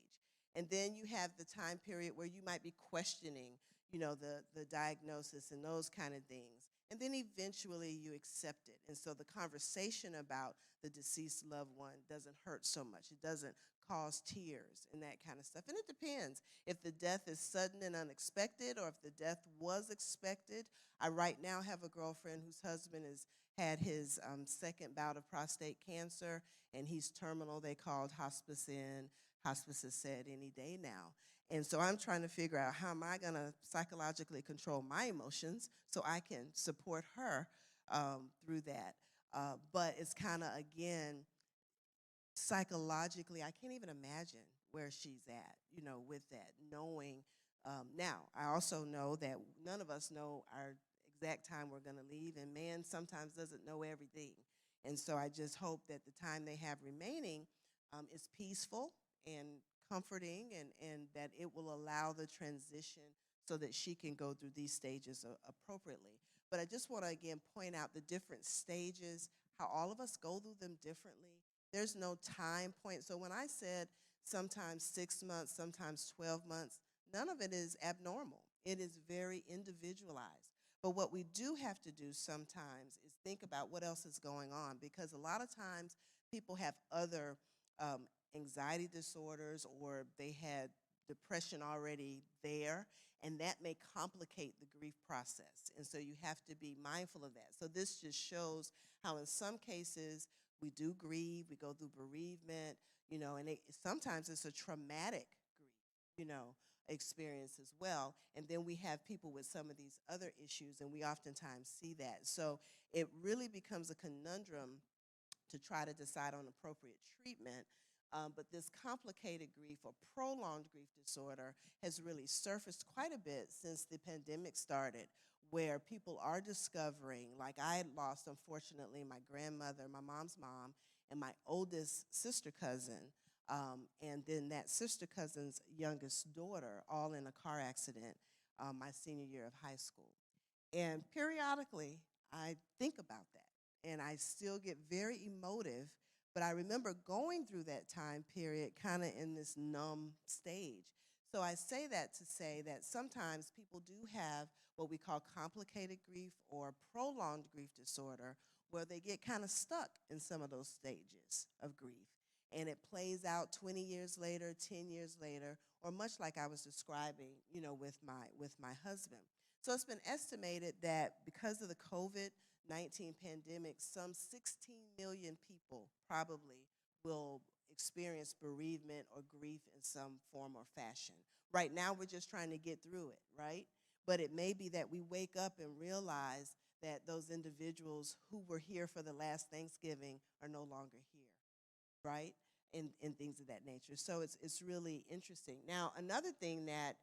[SPEAKER 10] And then you have the time period where you might be questioning, the diagnosis and those kind of things. And then eventually you accept it. And so the conversation about the deceased loved one doesn't hurt so much. It doesn't cause tears and that kind of stuff. And it depends if the death is sudden and unexpected or if the death was expected. I right now have a girlfriend whose husband has had his second bout of prostate cancer, and he's terminal. They called hospice in. Hospice has said any day now. And so I'm trying to figure out, how am I going to psychologically control my emotions so I can support her through that. But it's kind of, again, psychologically, I can't even imagine where she's at, with that, knowing. Now, I also know that none of us know our exact time we're going to leave, and man sometimes doesn't know everything. And so I just hope that the time they have remaining is peaceful and comforting, and that it will allow the transition so that she can go through these stages appropriately. But I just want to, again, point out the different stages, how all of us go through them differently. There's no time point. So when I said sometimes 6 months, sometimes 12 months, none of it is abnormal. It is very individualized. But what we do have to do sometimes is think about what else is going on, because a lot of times people have other anxiety disorders, or they had depression already there, and that may complicate the grief process. And so you have to be mindful of that. So this just shows how in some cases we do grieve, we go through bereavement, and sometimes it's a traumatic grief, experience as well. And then we have people with some of these other issues, and we oftentimes see that. So it really becomes a conundrum to try to decide on appropriate treatment. But this complicated grief or prolonged grief disorder has really surfaced quite a bit since the pandemic started, where people are discovering, like I had lost, unfortunately, my grandmother, my mom's mom, and my oldest sister cousin, and then that sister cousin's youngest daughter, all in a car accident my senior year of high school. And periodically, I think about that, and I still get very emotive. But I remember going through that time period kind of in this numb stage. So I say that to say that sometimes people do have what we call complicated grief or prolonged grief disorder, where they get kind of stuck in some of those stages of grief. And it plays out 20 years later, 10 years later, or much like I was describing, with my husband. So it's been estimated that because of the COVID-19 pandemic, some 16 million people probably will experience bereavement or grief in some form or fashion. Right now, we're just trying to get through it, right? But it may be that we wake up and realize that those individuals who were here for the last Thanksgiving are no longer here, right? And things of that nature. So it's really interesting. Now, another thing that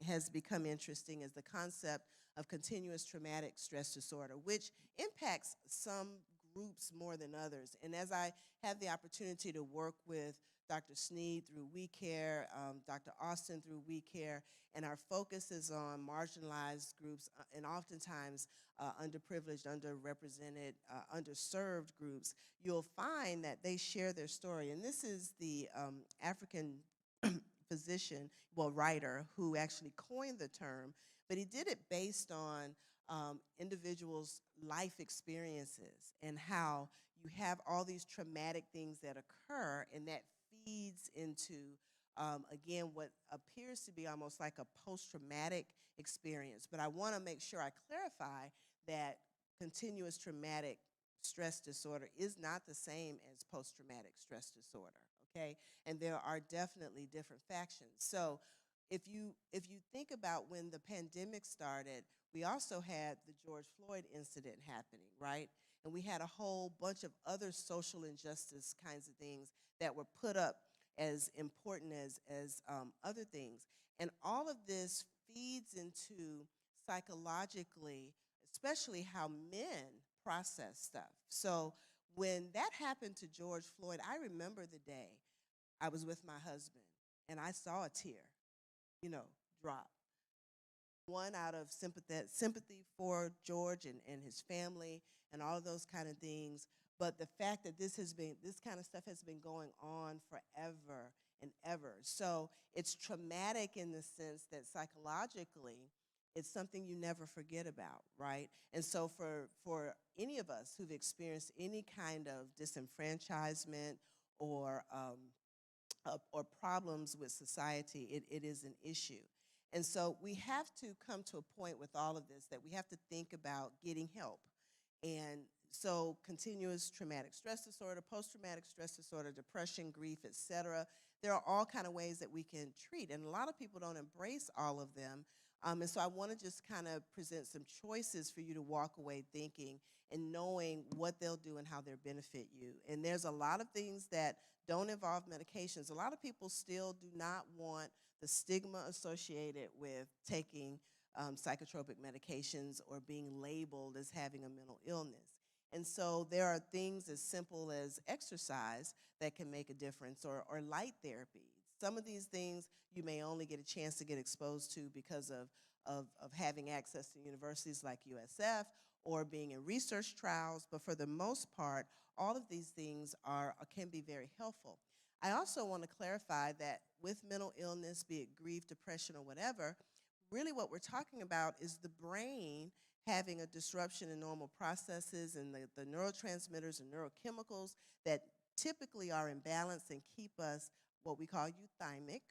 [SPEAKER 10] has become interesting is the concept of continuous traumatic stress disorder, which impacts some groups more than others. And as I have the opportunity to work with Dr. Sneed through We Care, Dr. Austin through We Care, and our focus is on marginalized groups and oftentimes underprivileged, underrepresented, underserved groups, you'll find that they share their story. And this is the African physician, well, writer, who actually coined the term, but he did it based on individuals' life experiences and how you have all these traumatic things that occur, and that feeds into, again, what appears to be almost like a post-traumatic experience. But I want to make sure I clarify that continuous traumatic stress disorder is not the same as post-traumatic stress disorder, okay? And there are definitely different factions. So if you think about when the pandemic started, we also had the George Floyd incident happening, right? And we had a whole bunch of other social injustice kinds of things that were put up as important as other things. And all of this feeds into psychologically, especially how men process stuff. So when that happened to George Floyd, I remember the day I was with my husband and I saw a tear, drop. One, out of sympathy for George and his family and all of those kind of things. But the fact that this kind of stuff has been going on forever and ever. So it's traumatic in the sense that psychologically, it's something you never forget about, right? And so for any of us who've experienced any kind of disenfranchisement or or problems with society, it is an issue. And so we have to come to a point with all of this that we have to think about getting help. And so continuous traumatic stress disorder, post-traumatic stress disorder, depression, grief, etc. There are all kind of ways that we can treat, and a lot of people don't embrace all of them. And so I want to just kind of present some choices for you to walk away thinking and knowing what they'll do and how they'll benefit you. And there's a lot of things that don't involve medications. A lot of people still do not want the stigma associated with taking psychotropic medications or being labeled as having a mental illness. And so there are things as simple as exercise that can make a difference, or light therapy. Some of these things you may only get a chance to get exposed to because of having access to universities like USF or being in research trials, but for the most part, all of these things can be very helpful. I also want to clarify that with mental illness, be it grief, depression, or whatever, really what we're talking about is the brain having a disruption in normal processes and the neurotransmitters and neurochemicals that typically are in balance and keep us what we call euthymic,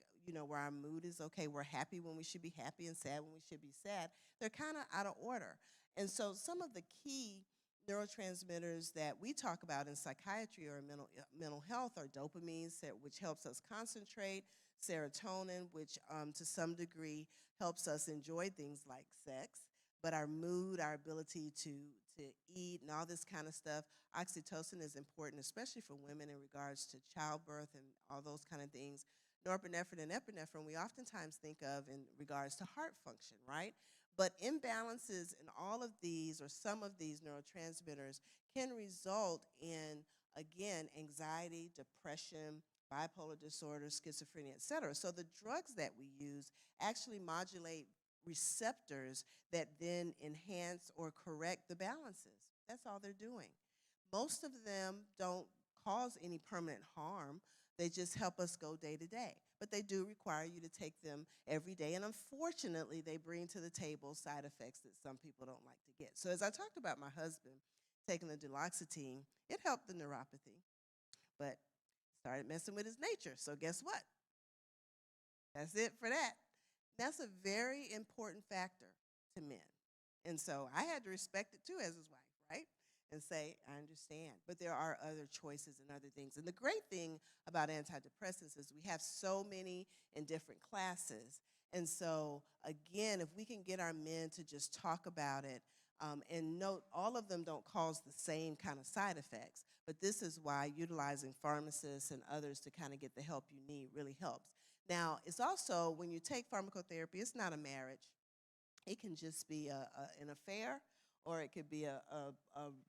[SPEAKER 10] where our mood is okay, we're happy when we should be happy and sad when we should be sad. They're kind of out of order. And so some of the key neurotransmitters that we talk about in psychiatry or mental health are dopamine, which helps us concentrate, serotonin, which to some degree helps us enjoy things like sex, but our mood, our ability to eat and all this kind of stuff. Oxytocin is important, especially for women in regards to childbirth and all those kind of things. Norepinephrine and epinephrine we oftentimes think of in regards to heart function, right? But imbalances in all of these or some of these neurotransmitters can result in, again, anxiety, depression, bipolar disorder, schizophrenia, et cetera. So the drugs that we use actually modulate receptors that then enhance or correct the balances. That's all they're doing. Most of them don't cause any permanent harm. They just help us go day to day. But they do require you to take them every day. And unfortunately, they bring to the table side effects that some people don't like to get. So as I talked about my husband taking the duloxetine, it helped the neuropathy, but started messing with his nature. So guess what? That's it for that. That's a very important factor to men. And so I had to respect it too as his wife, right? And say, I understand. But there are other choices and other things. And the great thing about antidepressants is we have so many in different classes. And so, again, if we can get our men to just talk about it and note all of them don't cause the same kind of side effects, but this is why utilizing pharmacists and others to kind of get the help you need really helps. Now, it's also, when you take pharmacotherapy, it's not a marriage. It can just be an affair, or it could be a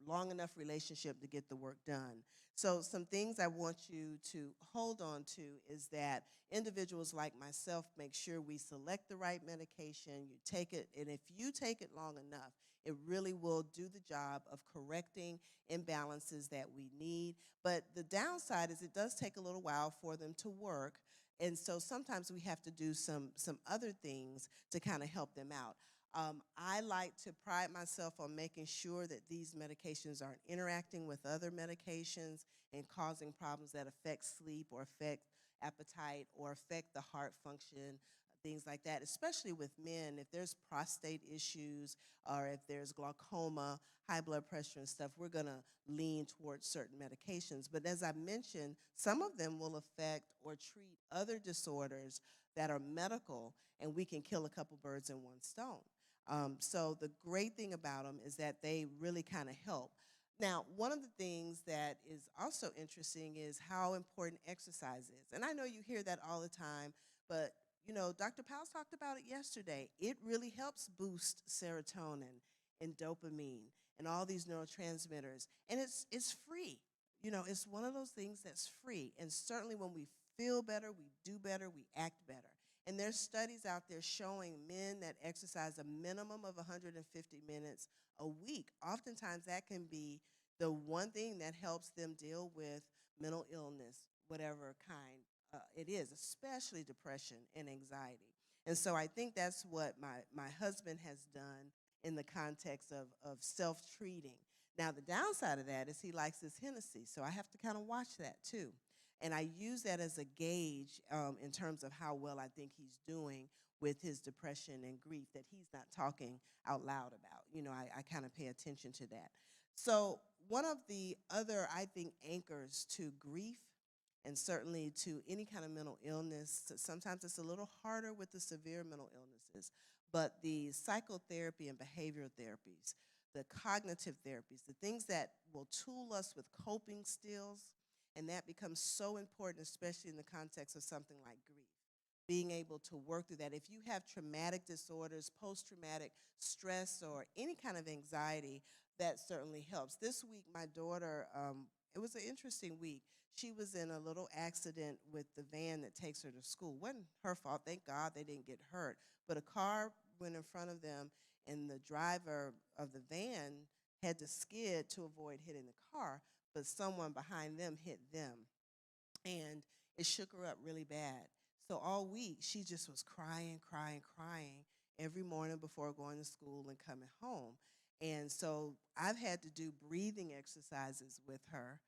[SPEAKER 10] long enough relationship to get the work done. So some things I want you to hold on to is that individuals like myself make sure we select the right medication, you take it, and if you take it long enough, it really will do the job of correcting imbalances that we need. But the downside is it does take a little while for them to work, and so sometimes we have to do some other things to kind of help them out. I like to pride myself on making sure that these medications aren't interacting with other medications and causing problems that affect sleep or affect appetite or affect the heart function, things like that, especially with men. If there's prostate issues or if there's glaucoma, high blood pressure and stuff, we're going to lean towards certain medications. But as I mentioned, some of them will affect or treat other disorders that are medical, and we can kill a couple birds in one stone. So the great thing about them is that they really kind of help. Now, one of the things that is also interesting is how important exercise is. And I know you hear that all the time, but you know, Dr. Powell talked about it yesterday. It really helps boost serotonin and dopamine and all these neurotransmitters. And it's free. You know, it's one of those things that's free. And certainly when we feel better, we do better, we act better. And there's studies out there showing men that exercise a minimum of 150 minutes a week. Oftentimes that can be the one thing that helps them deal with mental illness, whatever kind it is, especially depression and anxiety. And so I think that's what my husband has done in the context of self-treating. Now, the downside of that is he likes his Hennessy, so I have to kind of watch that too. And I use that as a gauge in terms of how well I think he's doing with his depression and grief that he's not talking out loud about. You know, I kind of pay attention to that. So one of the other, I think, anchors to grief and certainly to any kind of mental illness, sometimes it's a little harder with the severe mental illnesses, but the psychotherapy and behavioral therapies, the cognitive therapies, the things that will tool us with coping skills, and that becomes so important, especially in the context of something like grief. Being able to work through that. If you have traumatic disorders, post-traumatic stress, or any kind of anxiety, that certainly helps. This week, my daughter, it was an interesting week. She was in a little accident with the van that takes her to school. It wasn't her fault. Thank God they didn't get hurt. But a car went in front of them, and the driver of the van had to skid to avoid hitting the car, but someone behind them hit them. And it shook her up really bad. So all week, she just was crying, crying, crying every morning before going to school and coming home. And so I've had to do breathing exercises with her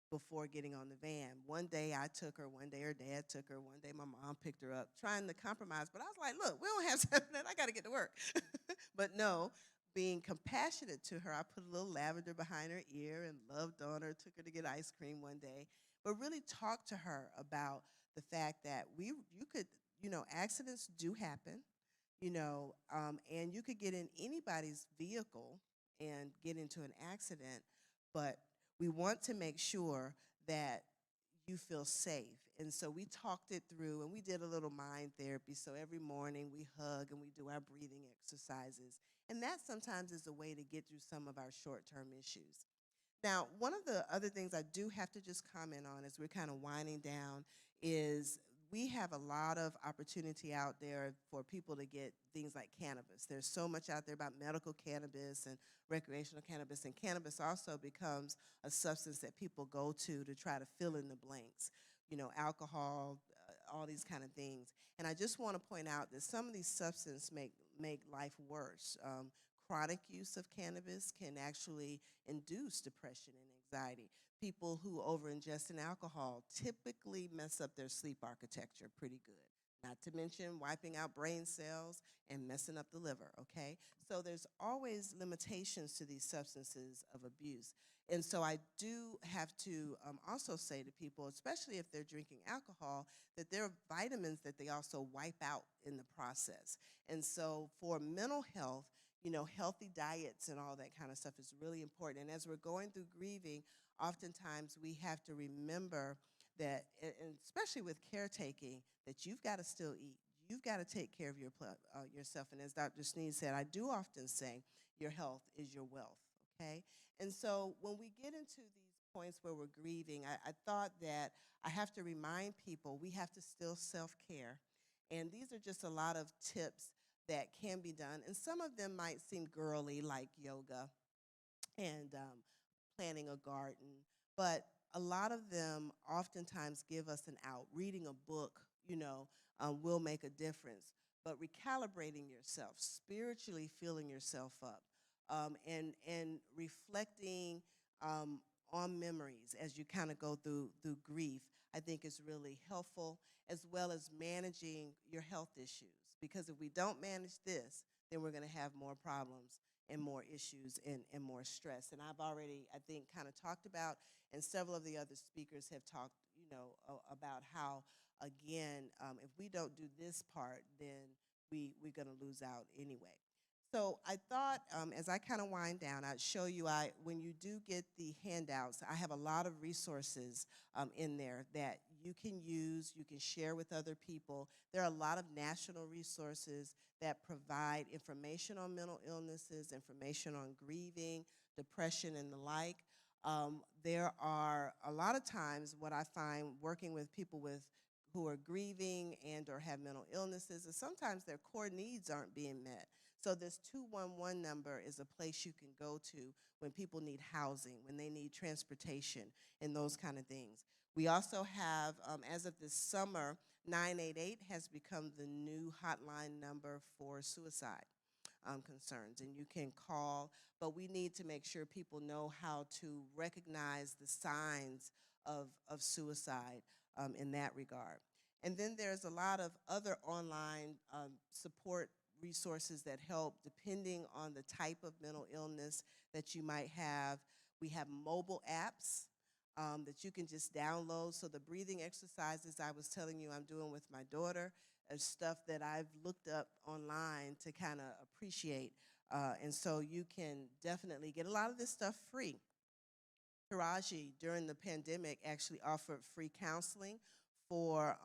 [SPEAKER 10] before getting on the van. One day I took her, one day her dad took her, one day my mom picked her up, trying to compromise. But I was like, look, we don't have something, I got to get to work. But no, being compassionate to her, I put a little lavender behind her ear and loved on her, took her to get ice cream one day, but really talked to her about the fact that you could, you know, accidents do happen, you know, and you could get in anybody's vehicle and get into an accident, but we want to make sure that you feel safe. And so we talked it through, and we did a little mind therapy. So every morning we hug and we do our breathing exercises. And that sometimes is a way to get through some of our short-term issues. Now, one of the other things I do have to just comment on as we're kind of winding down is we have a lot of opportunity out there for people to get things like cannabis. There's so much out there about medical cannabis and recreational cannabis, and cannabis also becomes a substance that people go to try to fill in the blanks. You know, alcohol, all these kind of things. And I just want to point out that some of these substances make life worse. Chronic use of cannabis can actually induce depression and anxiety. People who over-ingest in alcohol typically mess up their sleep architecture pretty good. Not to mention wiping out brain cells and messing up the liver, okay? So there's always limitations to these substances of abuse. And so I do have to also say to people, especially if they're drinking alcohol, that there are vitamins that they also wipe out in the process. And so for mental health, you know, healthy diets and all that kind of stuff is really important. And as we're going through grieving, oftentimes we have to remember that, and especially with caretaking, that you've got to still eat. You've got to take care of yourself. And as Dr. Sneed said, I do often say your health is your wealth, okay? And so when we get into these points where we're grieving, I thought that I have to remind people we have to still self-care. And these are just a lot of tips that can be done. And some of them might seem girly, like yoga and planting a garden, but a lot of them oftentimes give us an out. Reading a book, you know, will make a difference. But recalibrating yourself, spiritually filling yourself up, and reflecting on memories as you kind of go through grief, I think is really helpful, as well as managing your health issues. Because if we don't manage this, then we're going to have more problems and more issues and more stress. And I've already, I think, kind of talked about, and several of the other speakers have talked, you know, about how, again, if we don't do this part, then we're going to lose out anyway. So I thought, as I kind of wind down, I'd show you, when you do get the handouts, I have a lot of resources in there that you can use, you can share with other people. There are a lot of national resources that provide information on mental illnesses, information on grieving, depression, and the like. There are a lot of times what I find working with people who are grieving and or have mental illnesses is sometimes their core needs aren't being met. So this 211 number is a place you can go to when people need housing, when they need transportation, and those kind of things. We also have, as of this summer, 988 has become the new hotline number for suicide concerns, and you can call, but we need to make sure people know how to recognize the signs of suicide in that regard. And then there's a lot of other online support resources that help depending on the type of mental illness that you might have. We have mobile apps that you can just download. So the breathing exercises I was telling you I'm doing with my daughter is stuff that I've looked up online to kind of appreciate. And so you can definitely get a lot of this stuff free. Taraji, during the pandemic, actually offered free counseling for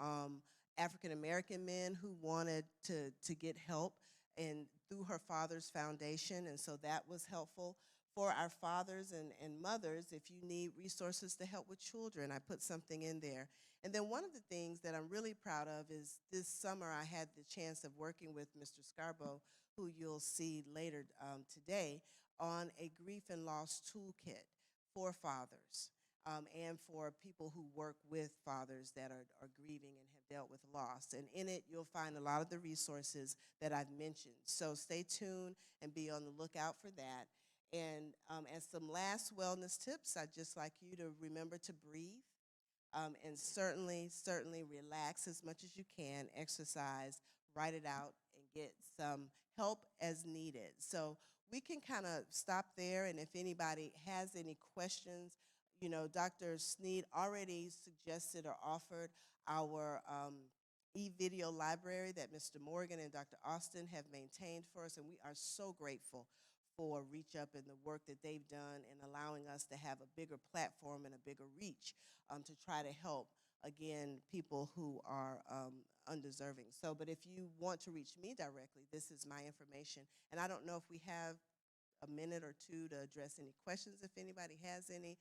[SPEAKER 10] African American men who wanted to get help, and through her father's foundation, and so that was helpful. For our fathers and mothers, if you need resources to help with children, I put something in there. And then one of the things that I'm really proud of is this summer I had the chance of working with Mr. Scarborough, who you'll see later today, on a grief and loss toolkit for fathers. And for people who work with fathers that are grieving and have dealt with loss. And in it, you'll find a lot of the resources that I've mentioned. So stay tuned and be on the lookout for that. And as some last wellness tips, I'd just like you to remember to breathe and certainly relax as much as you can, exercise, write it out, and get some help as needed. So we can kind of stop there, and if anybody has any questions, you know, Dr. Sneed already suggested or offered our e-video library that Mr. Morgan and Dr. Austin have maintained for us, and we are so grateful for Reach Up and the work that they've done in allowing us to have a bigger platform and a bigger reach to try to help, again, people who are undeserving. So, but if you want to reach me directly, this is my information, and I don't know if we have a minute or two to address any questions if anybody has any.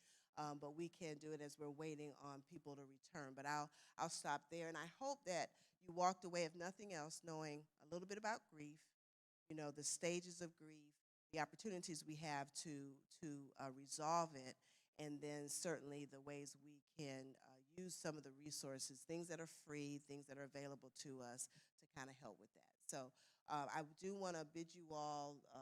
[SPEAKER 10] but we can't do it as we're waiting on people to return. But I'll stop there, and I hope that you walked away, if nothing else, knowing a little bit about grief, the stages of grief, the opportunities we have to resolve it, and then certainly the ways we can use some of the resources, things that are free, things that are available to us to kind of help with that. So I do want to bid you all a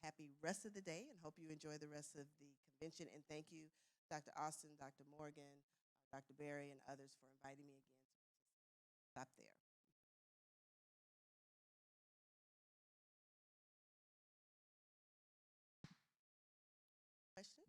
[SPEAKER 10] happy rest of the day and hope you enjoy the rest of the convention. And thank you, Dr. Austin, Dr. Morgan, Dr. Berry, and others for inviting me again to stop there. Questions?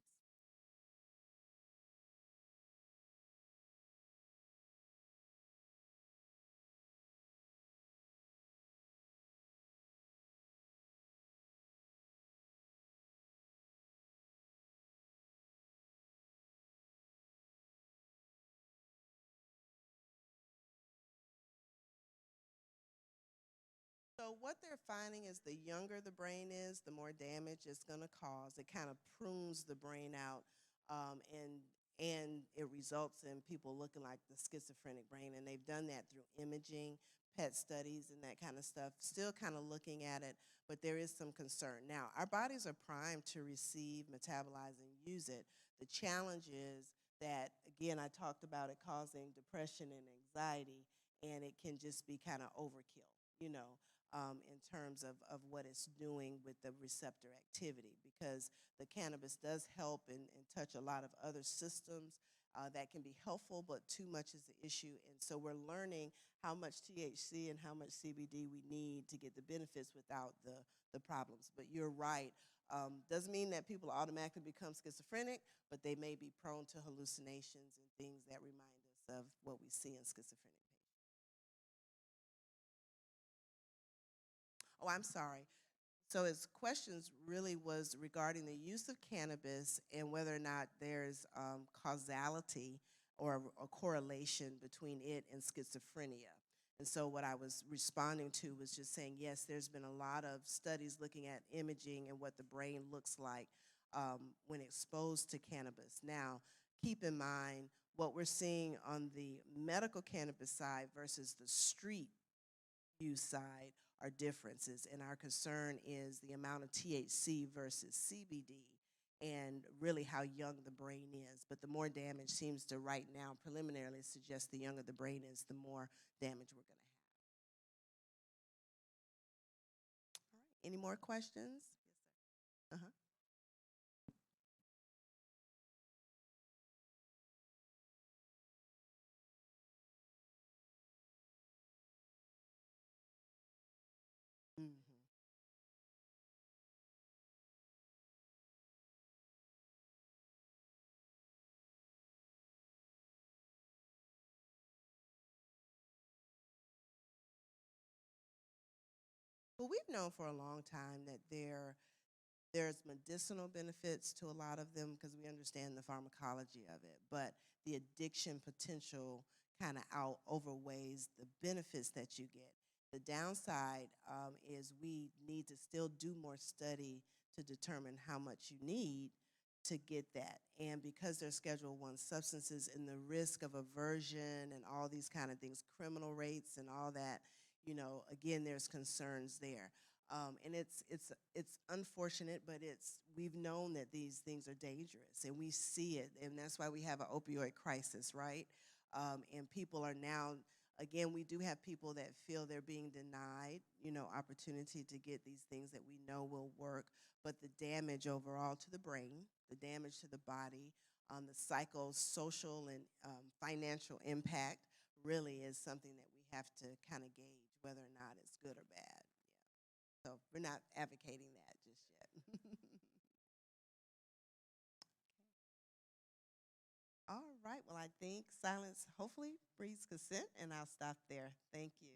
[SPEAKER 10] So what they're finding is the younger the brain is, the more damage it's going to cause. It kind of prunes the brain out, and it results in people looking like the schizophrenic brain. And they've done that through imaging, PET studies, and that kind of stuff. Still kind of looking at it, but there is some concern. Now, our bodies are primed to receive, metabolize, and use it. The challenge is that, again, I talked about it causing depression and anxiety, and it can just be kind of overkill, in terms of what it's doing with the receptor activity, because the cannabis does help and touch a lot of other systems that can be helpful, but too much is the issue. And so we're learning how much THC and how much CBD we need to get the benefits without the problems. But you're right. Doesn't mean that people automatically become schizophrenic, but they may be prone to hallucinations and things that remind us of what we see in schizophrenic patients. Oh, I'm sorry. So his questions really was regarding the use of cannabis and whether or not there's causality or a correlation between it and schizophrenia. And so what I was responding to was just saying, yes, there's been a lot of studies looking at imaging and what the brain looks like when exposed to cannabis. Now, keep in mind what we're seeing on the medical cannabis side versus the street use side are differences, and our concern is the amount of THC versus CBD and really how young the brain is. But the more damage seems to right now preliminarily suggest the younger the brain is, the more damage we're going to have. All right, any more questions? Yes, sir. Mm-hmm. Well, we've known for a long time that there's medicinal benefits to a lot of them because we understand the pharmacology of it, but the addiction potential kind of outweighs the benefits that you get. The downside is we need to still do more study to determine how much you need to get that. And because they're Schedule I substances and the risk of aversion and all these kind of things, criminal rates and all that, again, there's concerns there. And it's unfortunate, but we've known that these things are dangerous, and we see it, and that's why we have an opioid crisis, right? And people are now, again, we do have people that feel they're being denied, opportunity to get these things that we know will work, but the damage overall to the brain, the damage to the body, the psychosocial and financial impact really is something that we have to kind of gauge whether or not it's good or bad. So we're not advocating that just yet. All right. Well, I think silence hopefully breeds consent, and I'll stop there. Thank you.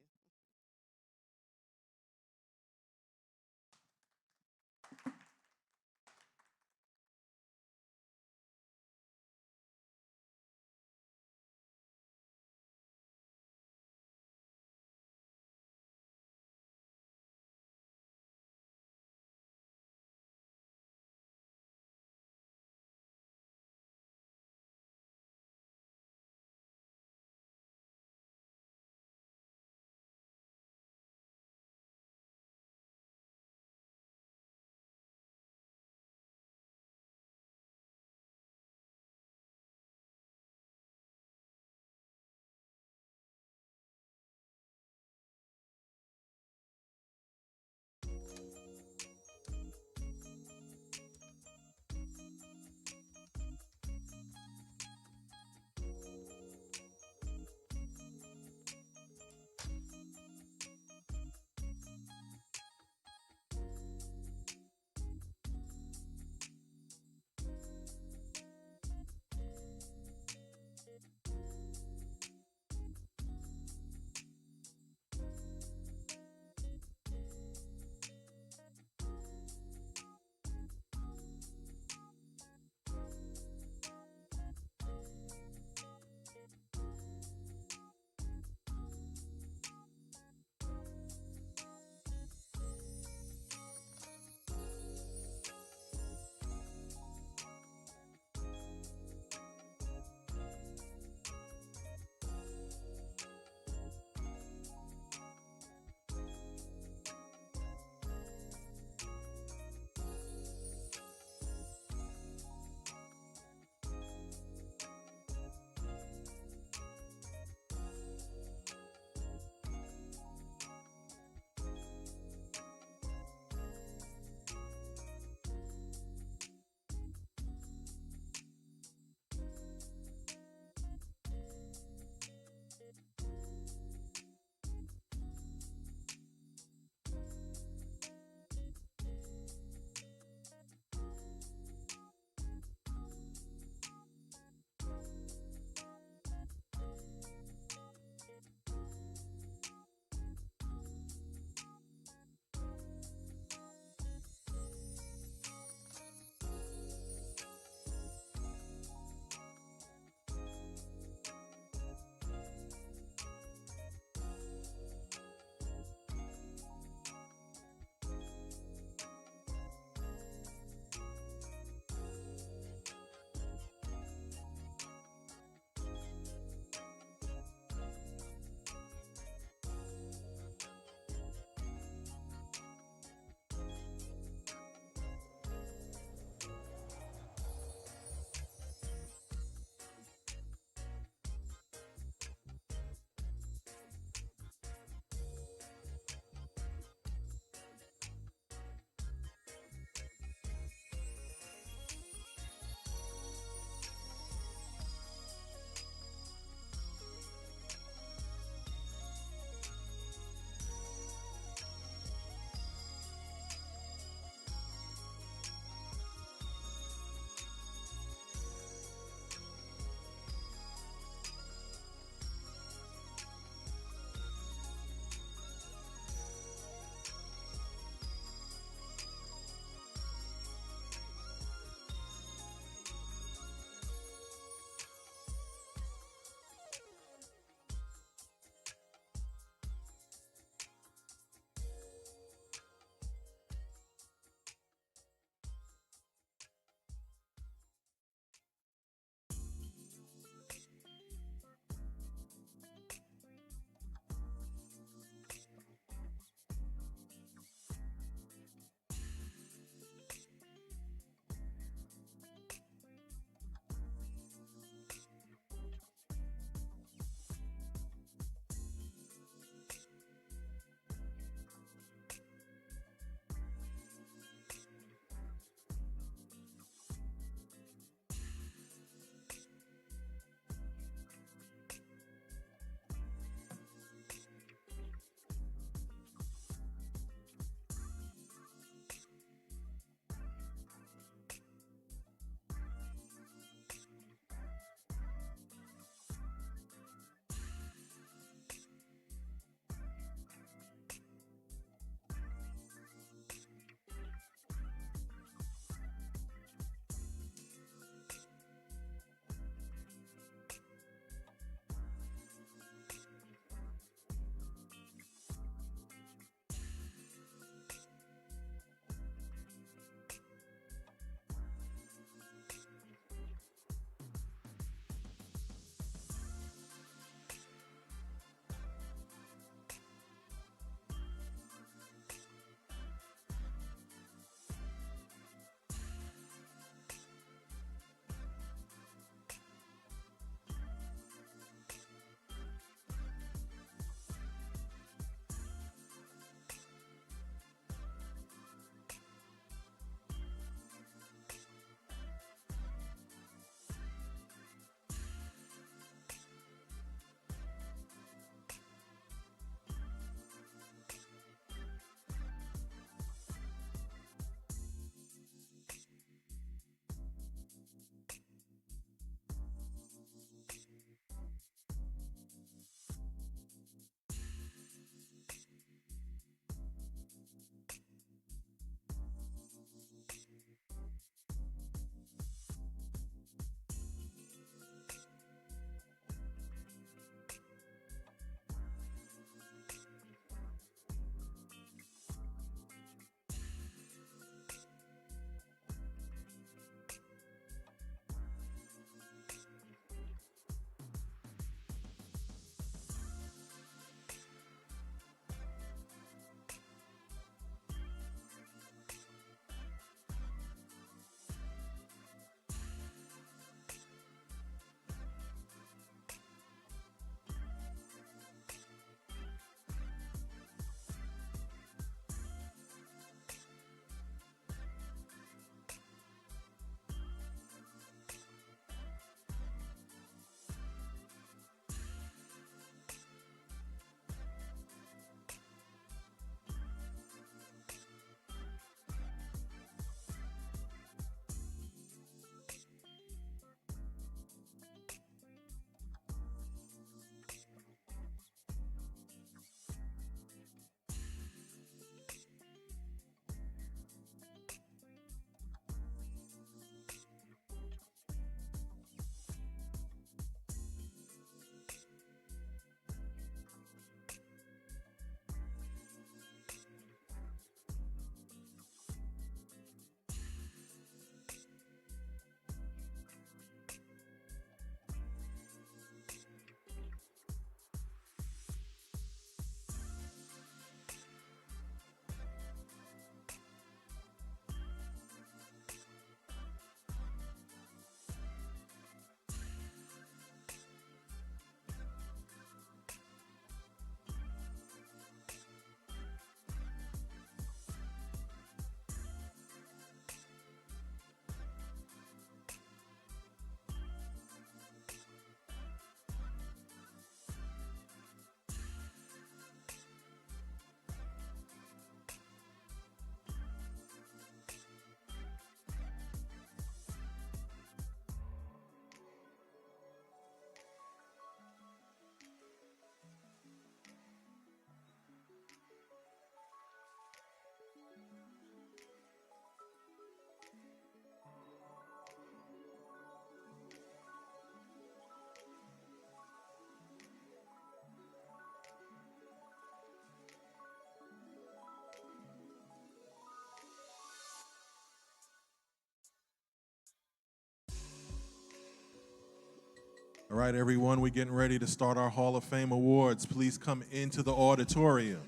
[SPEAKER 11] All right, everyone, we're getting ready to start our Hall of Fame awards. Please come into the auditorium.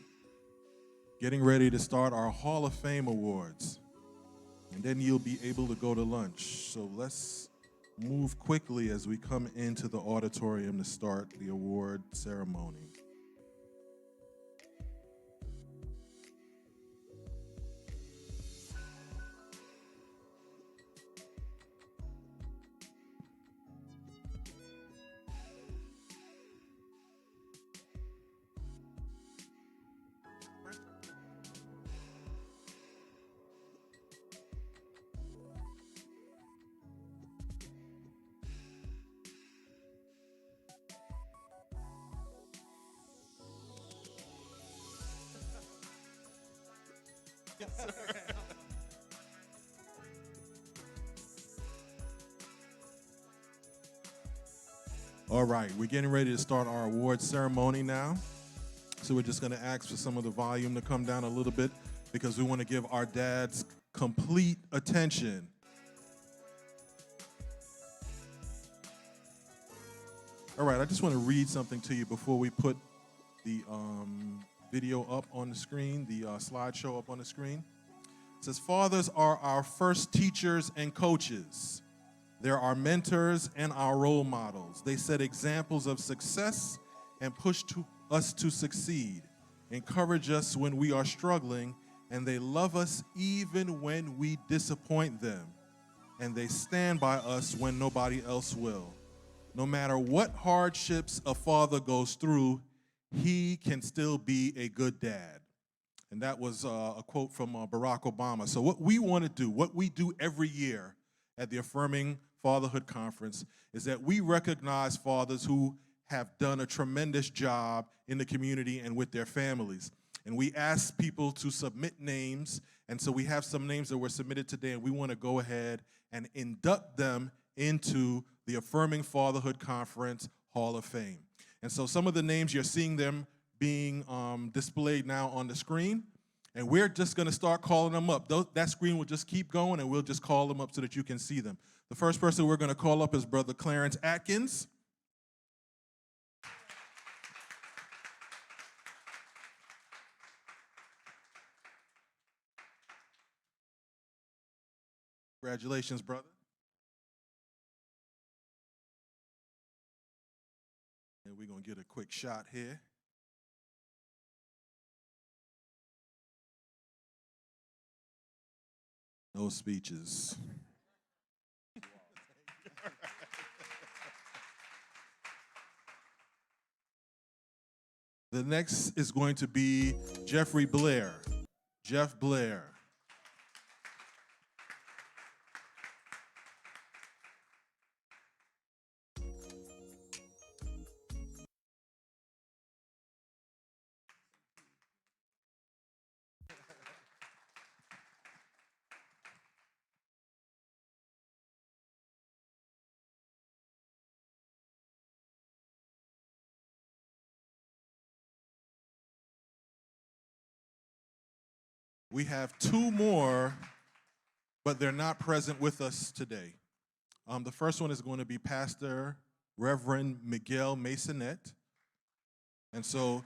[SPEAKER 11] Getting ready to start our Hall of Fame awards. And then you'll be able to go to lunch. So let's move quickly as we come into the auditorium to start the award ceremony. All right, we're getting ready to start our award ceremony now. So we're just going to ask for some of the volume to come down a little bit because we want to give our dads complete attention. All right, I just want to read something to you before we put the video up on the screen, the slideshow up on the screen. It says, fathers are our first teachers and coaches. They're our mentors and our role models. They set examples of success and push us to succeed, encourage us when we are struggling, and they love us even when we disappoint them. And they stand by us when nobody else will. No matter what hardships a father goes through, he can still be a good dad. And that was a quote from Barack Obama. So what we want to do, what we do every year at the Affirming Fatherhood Conference is that we recognize fathers who have done a tremendous job in the community and with their families. And we ask people to submit names, and so we have some names that were submitted today, and we want to go ahead and induct them into the Affirming Fatherhood Conference Hall of Fame. And so some of the names, you're seeing them being displayed now on the screen, and we're just going to start calling them up. That screen will just keep going, and we'll just call them up so that you can see them. The first person we're going to call up is Brother Clarence Atkins. Congratulations, brother. And we're going to get a quick shot here. No speeches. The next is going to be Jeffrey Blair. Jeff Blair. We have two more, but they're not present with us today. The first one is going to be Pastor Reverend Miguel Masonette. And so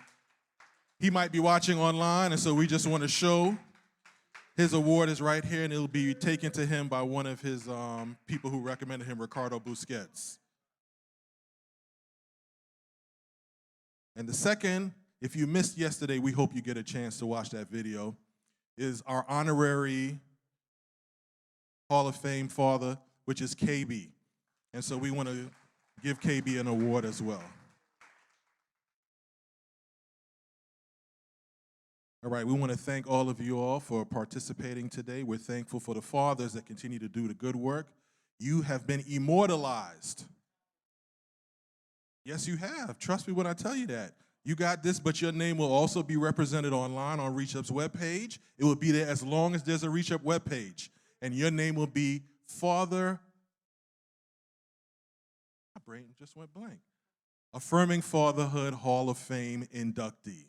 [SPEAKER 11] he might be watching online, and so we just want to show his award is right here, and it'll be taken to him by one of his people who recommended him, Ricardo Busquets. And the second, if you missed yesterday, we hope you get a chance to watch that video, is our honorary Hall of Fame father, which is KB. And so we want to give KB an award as well. All right, we want to thank all of you all for participating today. We're thankful for the fathers that continue to do the good work. You have been immortalized. Yes, you have. Trust me when I tell you that. You got this, but your name will also be represented online on ReachUp's webpage. It will be there as long as there's a ReachUp webpage. And your name will be Father, my brain just went blank, Affirming Fatherhood Hall of Fame inductee,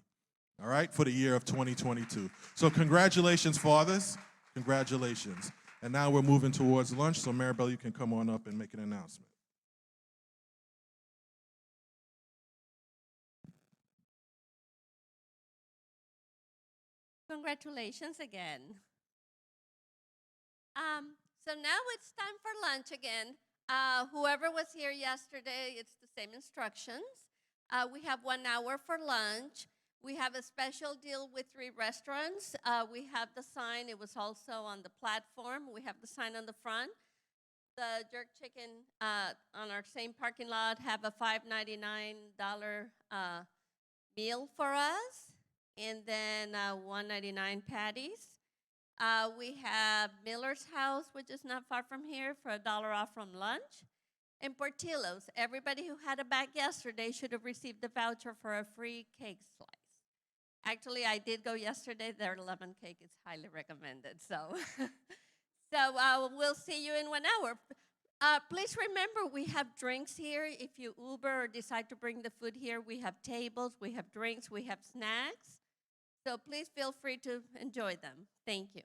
[SPEAKER 11] all right, for the year of 2022. So congratulations, fathers. Congratulations. And now we're moving towards lunch, so Maribel, you can come on up and make an announcement.
[SPEAKER 7] Congratulations again. So now it's time for lunch again. Whoever was here yesterday, it's the same instructions. We have 1 hour for lunch. We have a special deal with 3 restaurants. We have the sign. It was also on the platform. We have the sign on the front. The jerk chicken on our same parking lot have a $5.99 meal for us, and then $1.99 patties. We have Miller's House, which is not far from here, for $1 off from lunch. And Portillo's. Everybody who had a bag yesterday should have received the voucher for a free cake slice. Actually, I did go yesterday. Their lemon cake is highly recommended. So, we'll see you in 1 hour. Please remember, we have drinks here. If you Uber or decide to bring the food here, we have tables, we have drinks, we have snacks. So please feel free to enjoy them. Thank you.